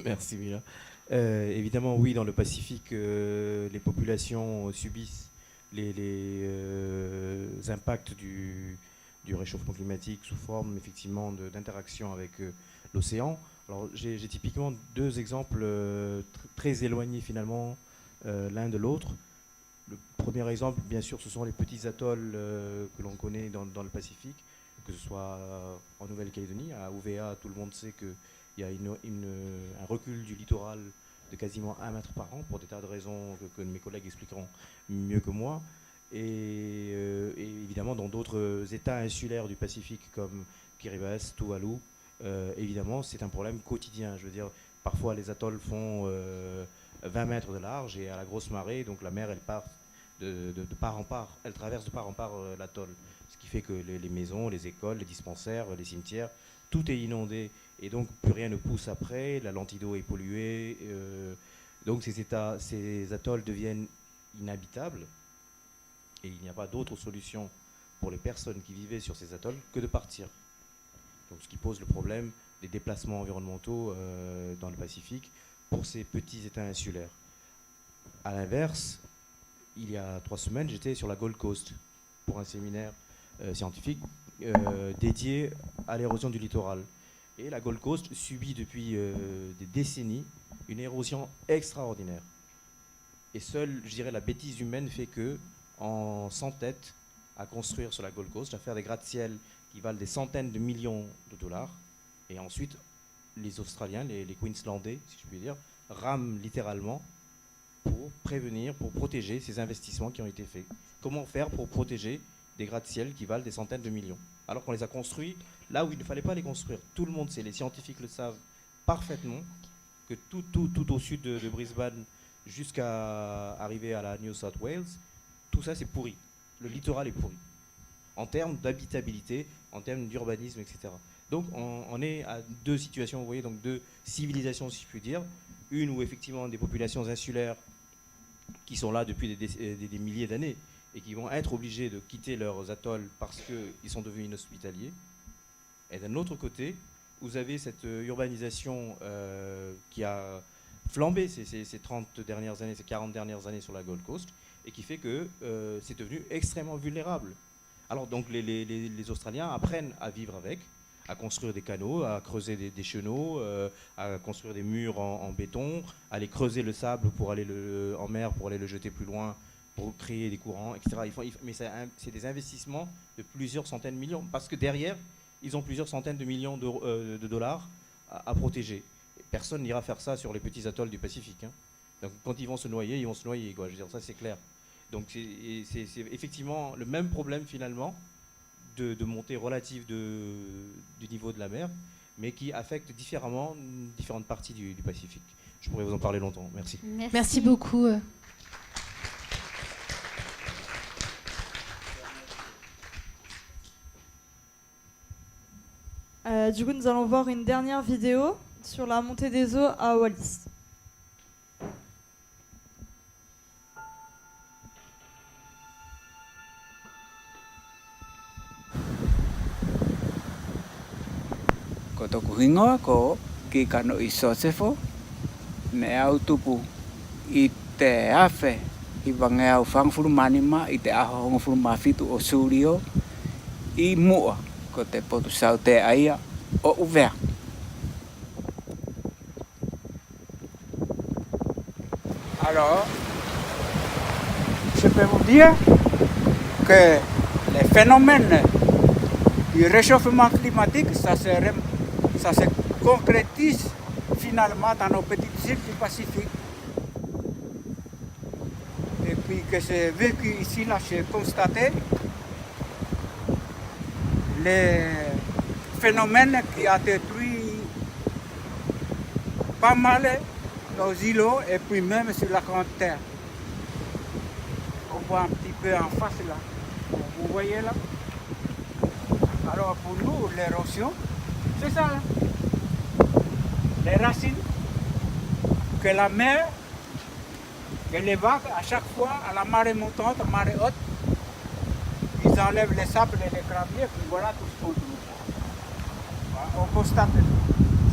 Merci Mila. Évidemment, oui, dans le Pacifique, les populations subissent les impacts du réchauffement climatique sous forme effectivement d'interactions avec l'océan. Alors j'ai typiquement deux exemples très éloignés finalement l'un de l'autre. Le premier exemple, bien sûr, ce sont les petits atolls que l'on connaît dans le Pacifique, que ce soit en Nouvelle-Calédonie, à Uvea, tout le monde sait qu'il y a un recul du littoral de quasiment 1 mètre par an, pour des tas de raisons que mes collègues expliqueront mieux que moi. Et évidemment, dans d'autres États insulaires du Pacifique, comme Kiribati, Tuvalu, évidemment, c'est un problème quotidien. Je veux dire, parfois les atolls font 20 mètres de large, et à la grosse marée, donc la mer, elle part de part en part, elle traverse de part en part l'atoll. Ce qui fait que les maisons, les écoles, les dispensaires, les cimetières, tout est inondé. Et donc plus rien ne pousse après, la lentille d'eau est polluée. Donc ces atolls deviennent inhabitables. Et il n'y a pas d'autre solution pour les personnes qui vivaient sur ces atolls que de partir. Donc, ce qui pose le problème des déplacements environnementaux dans le Pacifique pour ces petits États insulaires. À l'inverse, il y a 3 semaines, j'étais sur la Gold Coast pour un séminaire scientifique dédié à l'érosion du littoral. Et la Gold Coast subit depuis des décennies une érosion extraordinaire. Et seule, je dirais, la bêtise humaine fait que on s'entête à construire sur la Gold Coast, à faire des gratte-ciel qui valent des centaines de millions de dollars. Et ensuite, les Australiens, les Queenslandais, si je puis dire, rament littéralement pour prévenir, pour protéger ces investissements qui ont été faits. Comment faire pour protéger des gratte-ciel qui valent des centaines de millions, alors qu'on les a construits là où il ne fallait pas les construire? Tout le monde sait, les scientifiques le savent parfaitement, que tout au sud de Brisbane, jusqu'à arriver à la New South Wales, tout ça c'est pourri. Le littoral est pourri. En termes d'habitabilité, en termes d'urbanisme, etc. Donc on est à 2 situations, vous voyez, donc 2 civilisations, si je puis dire. Une où effectivement des populations insulaires qui sont là depuis des milliers d'années et qui vont être obligés de quitter leurs atolls parce qu'ils sont devenus inhospitaliers. Et d'un autre côté, vous avez cette urbanisation qui a flambé ces 30 dernières années, ces 40 dernières années sur la Gold Coast, et qui fait que c'est devenu extrêmement vulnérable. Alors donc les Australiens apprennent à vivre avec, à construire des canaux, à creuser des chenaux, à construire des murs en béton, à aller creuser le sable pour aller en mer, pour aller le jeter plus loin, pour créer des courants, etc. Mais c'est des investissements de plusieurs centaines de millions, parce que derrière, ils ont plusieurs centaines de millions de dollars à protéger. Personne n'ira faire ça sur les petits atolls du Pacifique. Hein. Donc quand ils vont se noyer, ils vont se noyer, quoi. Je veux dire, ça c'est clair. Donc c'est effectivement le même problème finalement de montée relative du niveau de la mer, mais qui affecte différemment différentes parties du Pacifique. Je pourrais vous en parler longtemps. Merci. Merci beaucoup. Du coup, nous allons voir une dernière vidéo sur la montée des eaux à Wallis. Ko toku hingoa ko ki kano i Sosefo me au tupu i te afe i wange au whangfuru manima i te aho hongfuru mafitu o Surio i mua ko te potu sau te aia o uvea. Alors, je peux vous dire que les phénomènes du réchauffement climatique, ça se concrétise finalement dans nos petites îles du Pacifique. Et puis que j'ai vécu ici, là, j'ai constaté les phénomènes qui ont détruit pas mal nos îlots et puis même sur la grande terre. On voit un petit peu en face là. Vous voyez là? Alors pour nous, l'érosion, c'est ça. Hein? Les racines, que la mer, que les vagues, à chaque fois, à la marée montante, à la marée haute, ils enlèvent les sables et les graviers, puis voilà tout ce qu'on trouve. Voilà, on constate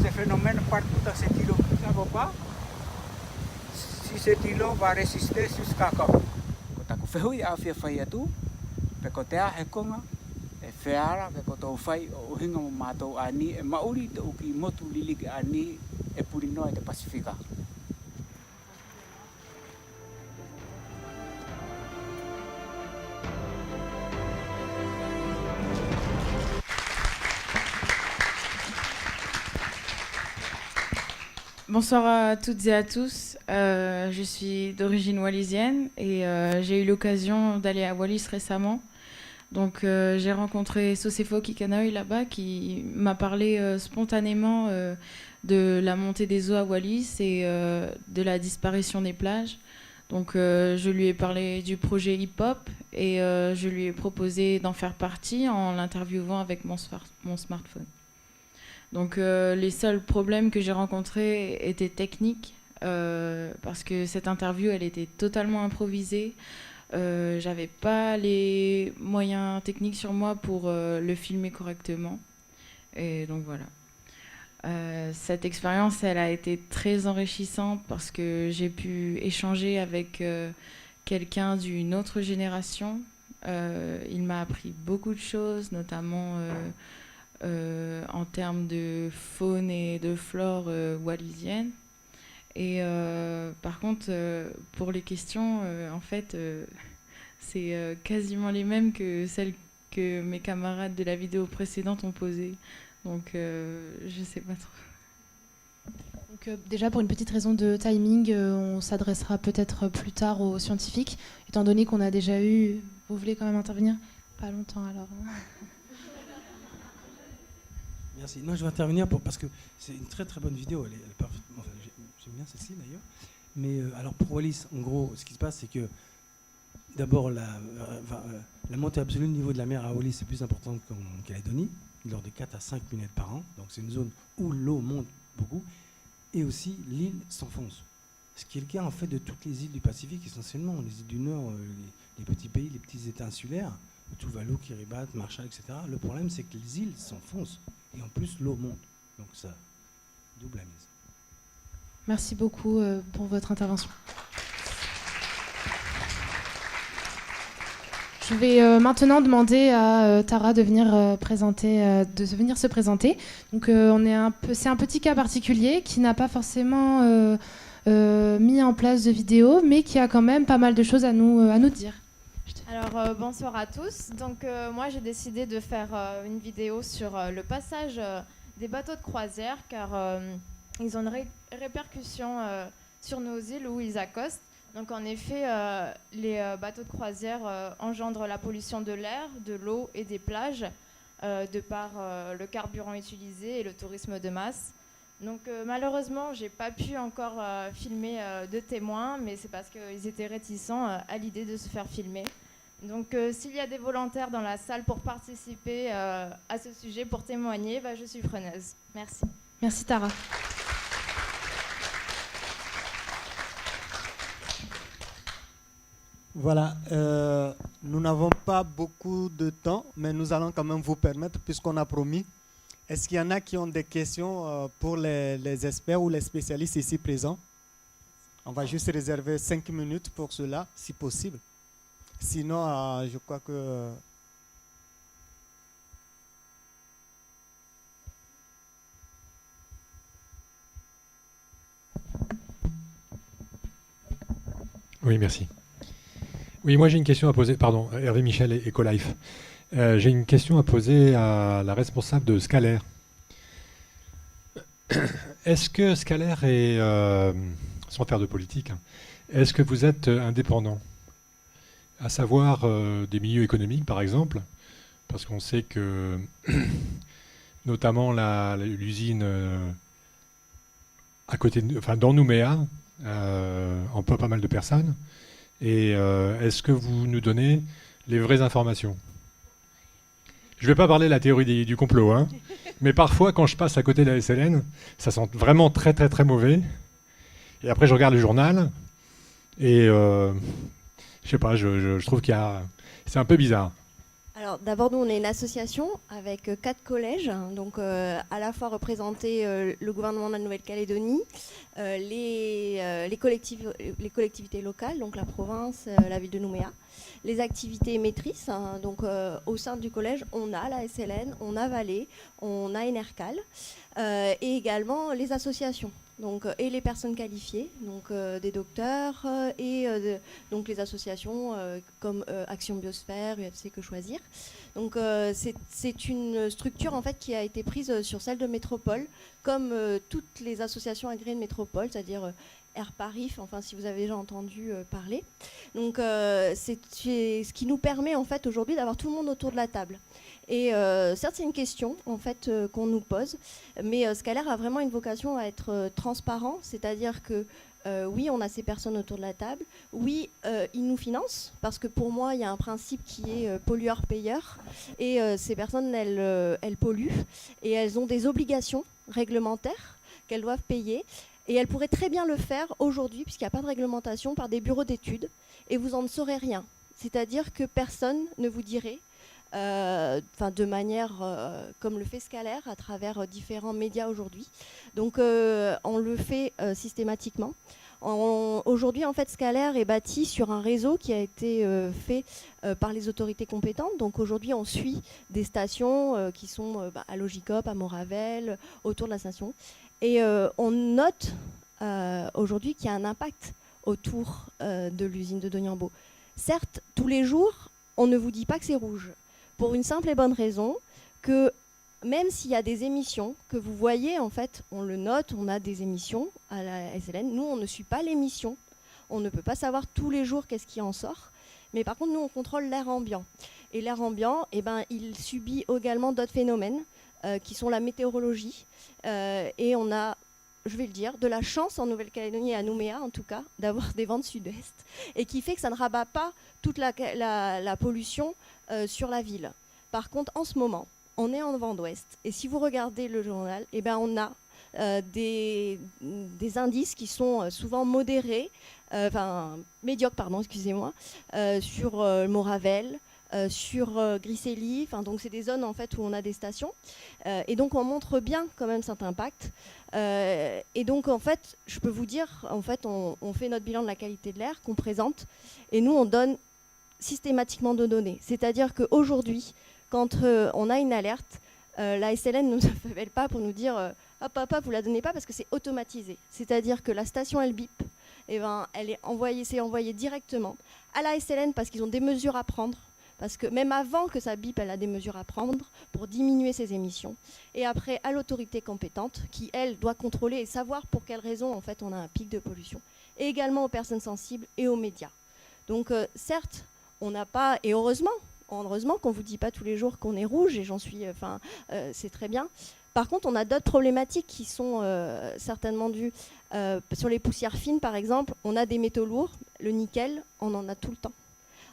ces phénomènes partout dans cet îlot. Nous ne savons pas si cet îlot va résister jusqu'à quand. Quand on fait oui, on fait tout, puis quand on hekonga, e wheara ke koto whai o hinga mo mātou ani e mauri te uki motu liliki ani e purinoa e te Pasifika. Bonsoir à toutes et à tous. Je suis d'origine wallisienne et j'ai eu l'occasion d'aller à Wallis récemment. Donc j'ai rencontré Sosefo Kikanoy là-bas qui m'a parlé spontanément de la montée des eaux à Wallis et de la disparition des plages. Donc je lui ai parlé du projet hip-hop et je lui ai proposé d'en faire partie en l'interviewant avec mon smartphone. Donc les seuls problèmes que j'ai rencontrés étaient techniques parce que cette interview elle était totalement improvisée. J'avais pas les moyens techniques sur moi pour le filmer correctement. Et donc voilà. Cette expérience, elle a été très enrichissante parce que j'ai pu échanger avec quelqu'un d'une autre génération. Il m'a appris beaucoup de choses, notamment en termes de faune et de flore wallisienne. Et par contre, pour les questions, en fait, c'est quasiment les mêmes que celles que mes camarades de la vidéo précédente ont posées. Donc, je sais pas trop. Donc, déjà, pour une petite raison de timing, on s'adressera peut-être plus tard aux scientifiques, étant donné qu'on a déjà eu... Vous voulez quand même intervenir? Pas longtemps, alors. Merci. Non, je vais intervenir parce que c'est une très très bonne vidéo. Elle est parfaitement... Enfin, j'aime bien celle-ci, d'ailleurs. Mais alors, pour Wallis, en gros, ce qui se passe, c'est que d'abord, la montée absolue du niveau de la mer à Wallis est plus importante qu'en Calédonie, de l'ordre de 4 à 5 mm par an. Donc c'est une zone où l'eau monte beaucoup. Et aussi, l'île s'enfonce. Ce qui est le cas en fait de toutes les îles du Pacifique, essentiellement. Les îles du Nord, les petits pays, les petits États insulaires, Tuvalu, Kiribati, Marshall, etc. Le problème, c'est que les îles s'enfoncent. Et en plus, l'eau monte. Donc ça double la mise. Merci beaucoup pour votre intervention. Je vais maintenant demander à Tara de venir, se présenter. Donc, c'est un petit cas particulier qui n'a pas forcément mis en place de vidéo, mais qui a quand même pas mal de choses à nous dire. Alors, bonsoir à tous. Donc, moi, j'ai décidé de faire une vidéo sur le passage des bateaux de croisière, car ils ont une répercussion sur nos îles où ils accostent. Donc en effet, les bateaux de croisière engendrent la pollution de l'air, de l'eau et des plages de par le carburant utilisé et le tourisme de masse. Donc malheureusement, j'ai pas pu encore filmer de témoins, mais c'est parce qu'ils étaient réticents à l'idée de se faire filmer. Donc s'il y a des volontaires dans la salle pour participer à ce sujet, pour témoigner, je suis preneuse. Merci. Merci Tara. Voilà, nous n'avons pas beaucoup de temps, mais nous allons quand même vous permettre, puisqu'on a promis. Est-ce qu'il y en a qui ont des questions pour les experts ou les spécialistes ici présents? On va juste réserver 5 minutes pour cela, si possible. Sinon, je crois que... Oui, merci. Oui, moi j'ai une question à poser, pardon, Hervé Michel et Ecolife. J'ai une question à poser à la responsable de Scalaire. Est-ce que Scalaire est, sans faire de politique, est-ce que vous êtes indépendant? À savoir des milieux économiques par exemple, parce qu'on sait que notamment l'usine à côté, dans Nouméa, emploie pas mal de personnes. Et est-ce que vous nous donnez les vraies informations? Je ne vais pas parler de la théorie du complot, hein, mais parfois, quand je passe à côté de la SLN, ça sent vraiment très, très, très mauvais. Et après, je regarde le journal, et je sais pas, je trouve c'est un peu bizarre. Alors d'abord, nous on est une association avec 4 collèges, donc à la fois représenter le gouvernement de la Nouvelle-Calédonie, les collectivités locales, donc la province, la ville de Nouméa, les activités émettrices, hein, donc au sein du collège on a la SLN, on a Valais, on a Enercal, et également les associations. Donc, et les personnes qualifiées, donc des docteurs et donc les associations comme Action Biosphère, UFC Que Choisir. Donc c'est une structure en fait qui a été prise sur celle de Métropole, comme toutes les associations agréées de Métropole, c'est-à-dire Airparif, enfin si vous avez déjà entendu parler. Donc c'est ce qui nous permet en fait aujourd'hui d'avoir tout le monde autour de la table. Et certes, c'est une question en fait qu'on nous pose, mais Scalaire a vraiment une vocation à être transparent, c'est-à-dire que Oui, on a ces personnes autour de la table. Oui, ils nous financent, parce que pour moi, il y a un principe qui est pollueur-payeur. Et ces personnes, elles polluent, et elles ont des obligations réglementaires qu'elles doivent payer. Et elles pourraient très bien le faire aujourd'hui, puisqu'il n'y a pas de réglementation, par des bureaux d'études, et vous en ne saurez rien. C'est-à-dire que personne ne vous dirait, de manière comme le fait Scalaire à travers différents médias aujourd'hui. Donc on le fait systématiquement. Aujourd'hui, en fait, Scalaire est bâti sur un réseau qui a été fait par les autorités compétentes. Donc aujourd'hui, on suit des stations qui sont à Logicop, à Moravel, autour de la station. Et on note aujourd'hui qu'il y a un impact autour de l'usine de Dognan-Beau. Certes, tous les jours, on ne vous dit pas que c'est rouge. Pour une simple et bonne raison que même s'il y a des émissions que vous voyez, en fait, on le note, on a des émissions à la SLN. Nous, on ne suit pas l'émission. On ne peut pas savoir tous les jours qu'est-ce qui en sort. Mais par contre, nous, on contrôle l'air ambiant. Et l'air ambiant, il subit également d'autres phénomènes qui sont la météorologie. Et on a, je vais le dire, de la chance en Nouvelle-Calédonie et à Nouméa, en tout cas, d'avoir des vents de sud-est. Et qui fait que ça ne rabat pas toute la pollution sur la ville. Par contre, en ce moment, on est en vent d'ouest. Et si vous regardez le journal, on a des indices qui sont souvent modérés, médiocres, pardon, excusez-moi, sur Moravel, sur Grisely. Donc c'est des zones en fait où on a des stations. Et donc on montre bien quand même cet impact. Et donc en fait, je peux vous dire, en fait, on fait notre bilan de la qualité de l'air qu'on présente. Et nous, on donne systématiquement de données. C'est-à-dire qu'aujourd'hui, quand on a une alerte, la SLN ne nous appelle pas pour nous dire hop, vous la donnez pas parce que c'est automatisé. C'est-à-dire que la station, elle bip, elle est envoyée, c'est envoyé directement à la SLN parce qu'ils ont des mesures à prendre. Parce que même avant que ça bip, elle a des mesures à prendre pour diminuer ses émissions. Et après, à l'autorité compétente qui, elle, doit contrôler et savoir pour quelles raisons, en fait, on a un pic de pollution. Et également aux personnes sensibles et aux médias. Donc, certes, on n'a pas, et heureusement qu'on ne vous dit pas tous les jours qu'on est rouge, et j'en suis, c'est très bien. Par contre, on a d'autres problématiques qui sont certainement dues. Sur les poussières fines, par exemple, on a des métaux lourds. Le nickel, on en a tout le temps.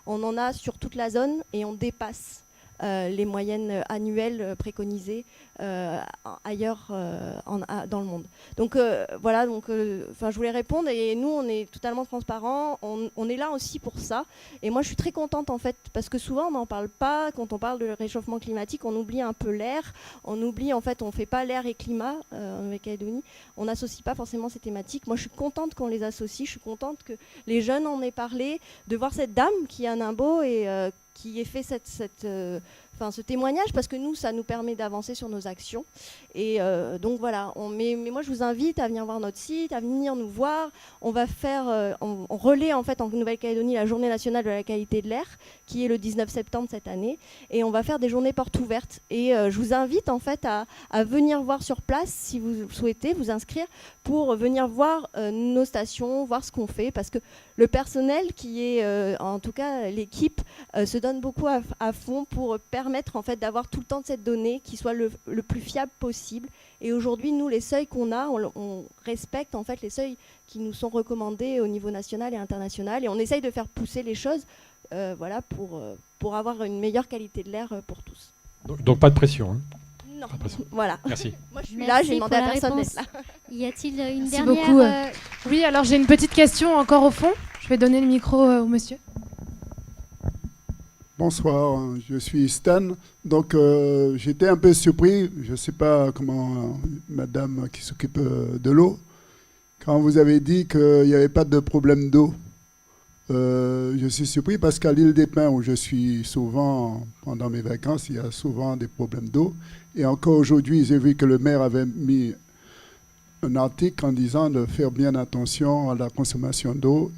On en a sur toute la zone et on dépasse les moyennes annuelles préconisées ailleurs dans le monde. Donc voilà, je voulais répondre et nous on est totalement transparents, on est là aussi pour ça et moi je suis très contente en fait parce que souvent on n'en parle pas, quand on parle de réchauffement climatique on oublie un peu l'air, on oublie en fait, on ne fait pas l'air et climat en Nouvelle-Calédonie, on n'associe pas forcément ces thématiques. Moi je suis contente qu'on les associe, je suis contente que les jeunes en aient parlé, de voir cette dame qui a Nimbo et qui ait fait ce témoignage parce que nous, ça nous permet d'avancer sur nos actions. Et donc voilà, mais moi je vous invite à venir voir notre site, à venir nous voir. On va faire, on relaie en fait en Nouvelle-Calédonie la journée nationale de la qualité de l'air qui est le 19 septembre cette année. Et on va faire des journées portes ouvertes. Et je vous invite en fait à venir voir sur place si vous souhaitez vous inscrire pour venir voir nos stations, voir ce qu'on fait parce que le personnel qui est, en tout cas l'équipe, se donne beaucoup à fond pour permettre en fait d'avoir tout le temps de cette donnée qui soit le plus fiable possible. Et aujourd'hui, nous, les seuils qu'on a, on respecte en fait les seuils qui nous sont recommandés au niveau national et international. Et on essaye de faire pousser les choses pour avoir une meilleure qualité de l'air pour tous. Donc pas de pression. Hein. Non, pas de pression. voilà. Merci. Moi, je suis là, j'ai demandé à personne d'être là. Y a-t-il une Merci dernière beaucoup. Oui, alors j'ai une petite question encore au fond. Je vais donner le micro au monsieur. Bonsoir, je suis Stan. Donc j'étais un peu surpris, je ne sais pas comment madame qui s'occupe de l'eau, quand vous avez dit qu'il n'y avait pas de problème d'eau. Je suis surpris parce qu'à l'île des Pins, où je suis souvent, pendant mes vacances, il y a souvent des problèmes d'eau. Et encore aujourd'hui, j'ai vu que le maire avait mis un article en disant de faire bien attention à la consommation d'eau.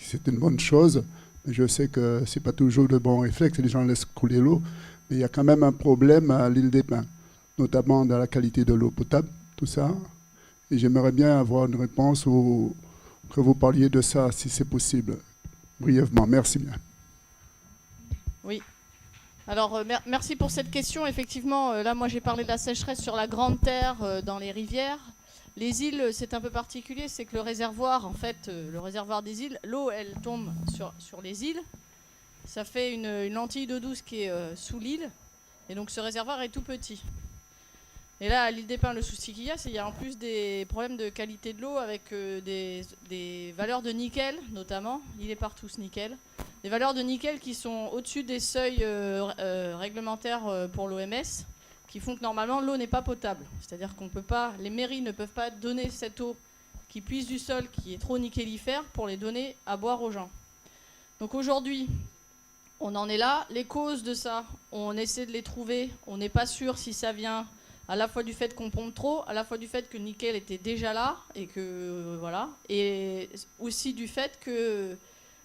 C'est une bonne chose. Je sais que ce n'est pas toujours de bons réflexes, les gens laissent couler l'eau, mais il y a quand même un problème à l'île des Pins, notamment dans la qualité de l'eau potable, tout ça. Et j'aimerais bien avoir une réponse ou que vous parliez de ça, si c'est possible, brièvement. Merci bien. Oui. Alors, merci pour cette question. Effectivement, là, moi, j'ai parlé de la sécheresse sur la Grande Terre, dans les rivières. Les îles, c'est un peu particulier, c'est que le réservoir, en fait, le réservoir des îles, l'eau, elle tombe sur les îles. Ça fait une lentille d'eau douce qui est sous l'île. Et donc ce réservoir est tout petit. Et là, à l'île des Pins, le souci qu'il y a, c'est qu'il y a en plus des problèmes de qualité de l'eau avec des valeurs de nickel, notamment. Il est partout ce nickel. Des valeurs de nickel qui sont au-dessus des seuils réglementaires pour l'OMS, qui font que normalement l'eau n'est pas potable. C'est-à-dire qu'on peut pas, les mairies ne peuvent pas donner cette eau qui puise du sol, qui est trop nickellifère, pour les donner à boire aux gens. Donc aujourd'hui, on en est là. Les causes de ça, on essaie de les trouver. On n'est pas sûr si ça vient à la fois du fait qu'on pompe trop, à la fois du fait que le nickel était déjà là, et que voilà, et aussi du fait que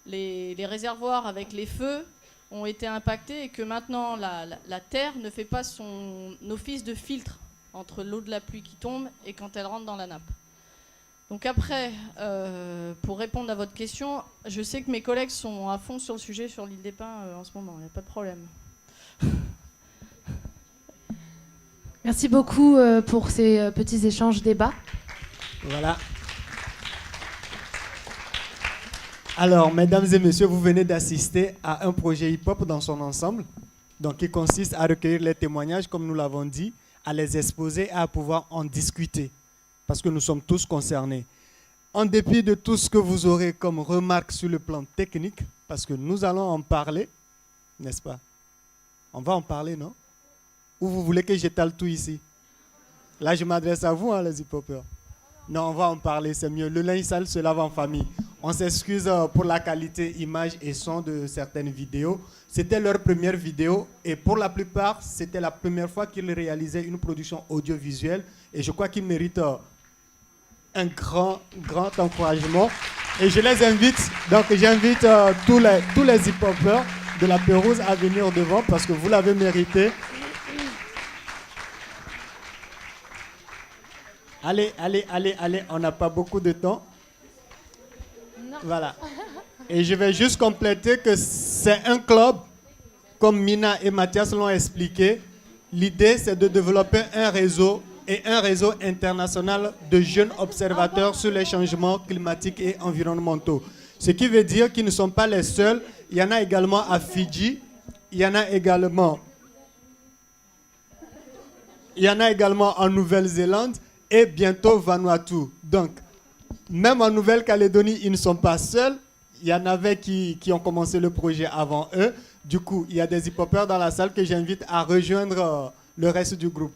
les réservoirs avec les feux ont été impactés et que maintenant la terre ne fait pas son office de filtre entre l'eau de la pluie qui tombe et quand elle rentre dans la nappe. Donc après, pour répondre à votre question, je sais que mes collègues sont à fond sur le sujet sur l'île des Pins en ce moment, il n'y a pas de problème. Merci beaucoup pour ces petits échanges débats. Voilà. Alors, mesdames et messieurs, vous venez d'assister à un projet hip-hop dans son ensemble, donc qui consiste à recueillir les témoignages, comme nous l'avons dit, à les exposer et à pouvoir en discuter, parce que nous sommes tous concernés. En dépit de tout ce que vous aurez comme remarques sur le plan technique, parce que nous allons en parler, n'est-ce pas? On va en parler, non? Ou vous voulez que j'étale tout ici? Là, je m'adresse à vous, hein, les hip-hopers. Non, on va en parler, c'est mieux. Le linge sale se lave en famille. On s'excuse pour la qualité image et son de certaines vidéos. C'était leur première vidéo et pour la plupart, c'était la première fois qu'ils réalisaient une production audiovisuelle. Et je crois qu'ils méritent un grand encouragement. Et je les invite, donc j'invite tous les hip-hopers de la Pérouse à venir devant parce que vous l'avez mérité. Allez, on n'a pas beaucoup de temps. Non. Voilà. Et je vais juste compléter que c'est un club, comme Mina et Mathias l'ont expliqué. L'idée, c'est de développer un réseau et un réseau international de jeunes observateurs sur les changements climatiques et environnementaux. Ce qui veut dire qu'ils ne sont pas les seuls. Il y en a également à Fidji, il y en a également en Nouvelle-Zélande et bientôt Vanuatu. Donc, même en Nouvelle-Calédonie, ils ne sont pas seuls. Il y en avait qui ont commencé le projet avant eux. Du coup, il y a des hip-hopers dans la salle que j'invite à rejoindre le reste du groupe.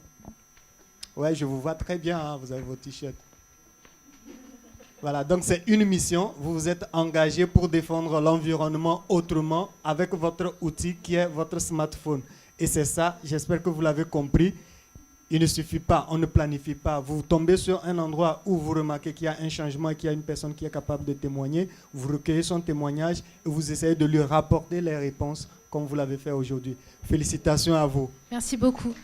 Ouais, je vous vois très bien, hein, vous avez vos t-shirts. Voilà, donc c'est une mission. Vous vous êtes engagés pour défendre l'environnement autrement avec votre outil qui est votre smartphone. Et c'est ça, j'espère que vous l'avez compris. Il ne suffit pas, on ne planifie pas. Vous tombez sur un endroit où vous remarquez qu'il y a un changement et qu'il y a une personne qui est capable de témoigner. Vous recueillez son témoignage et vous essayez de lui rapporter les réponses comme vous l'avez fait aujourd'hui. Félicitations à vous. Merci beaucoup.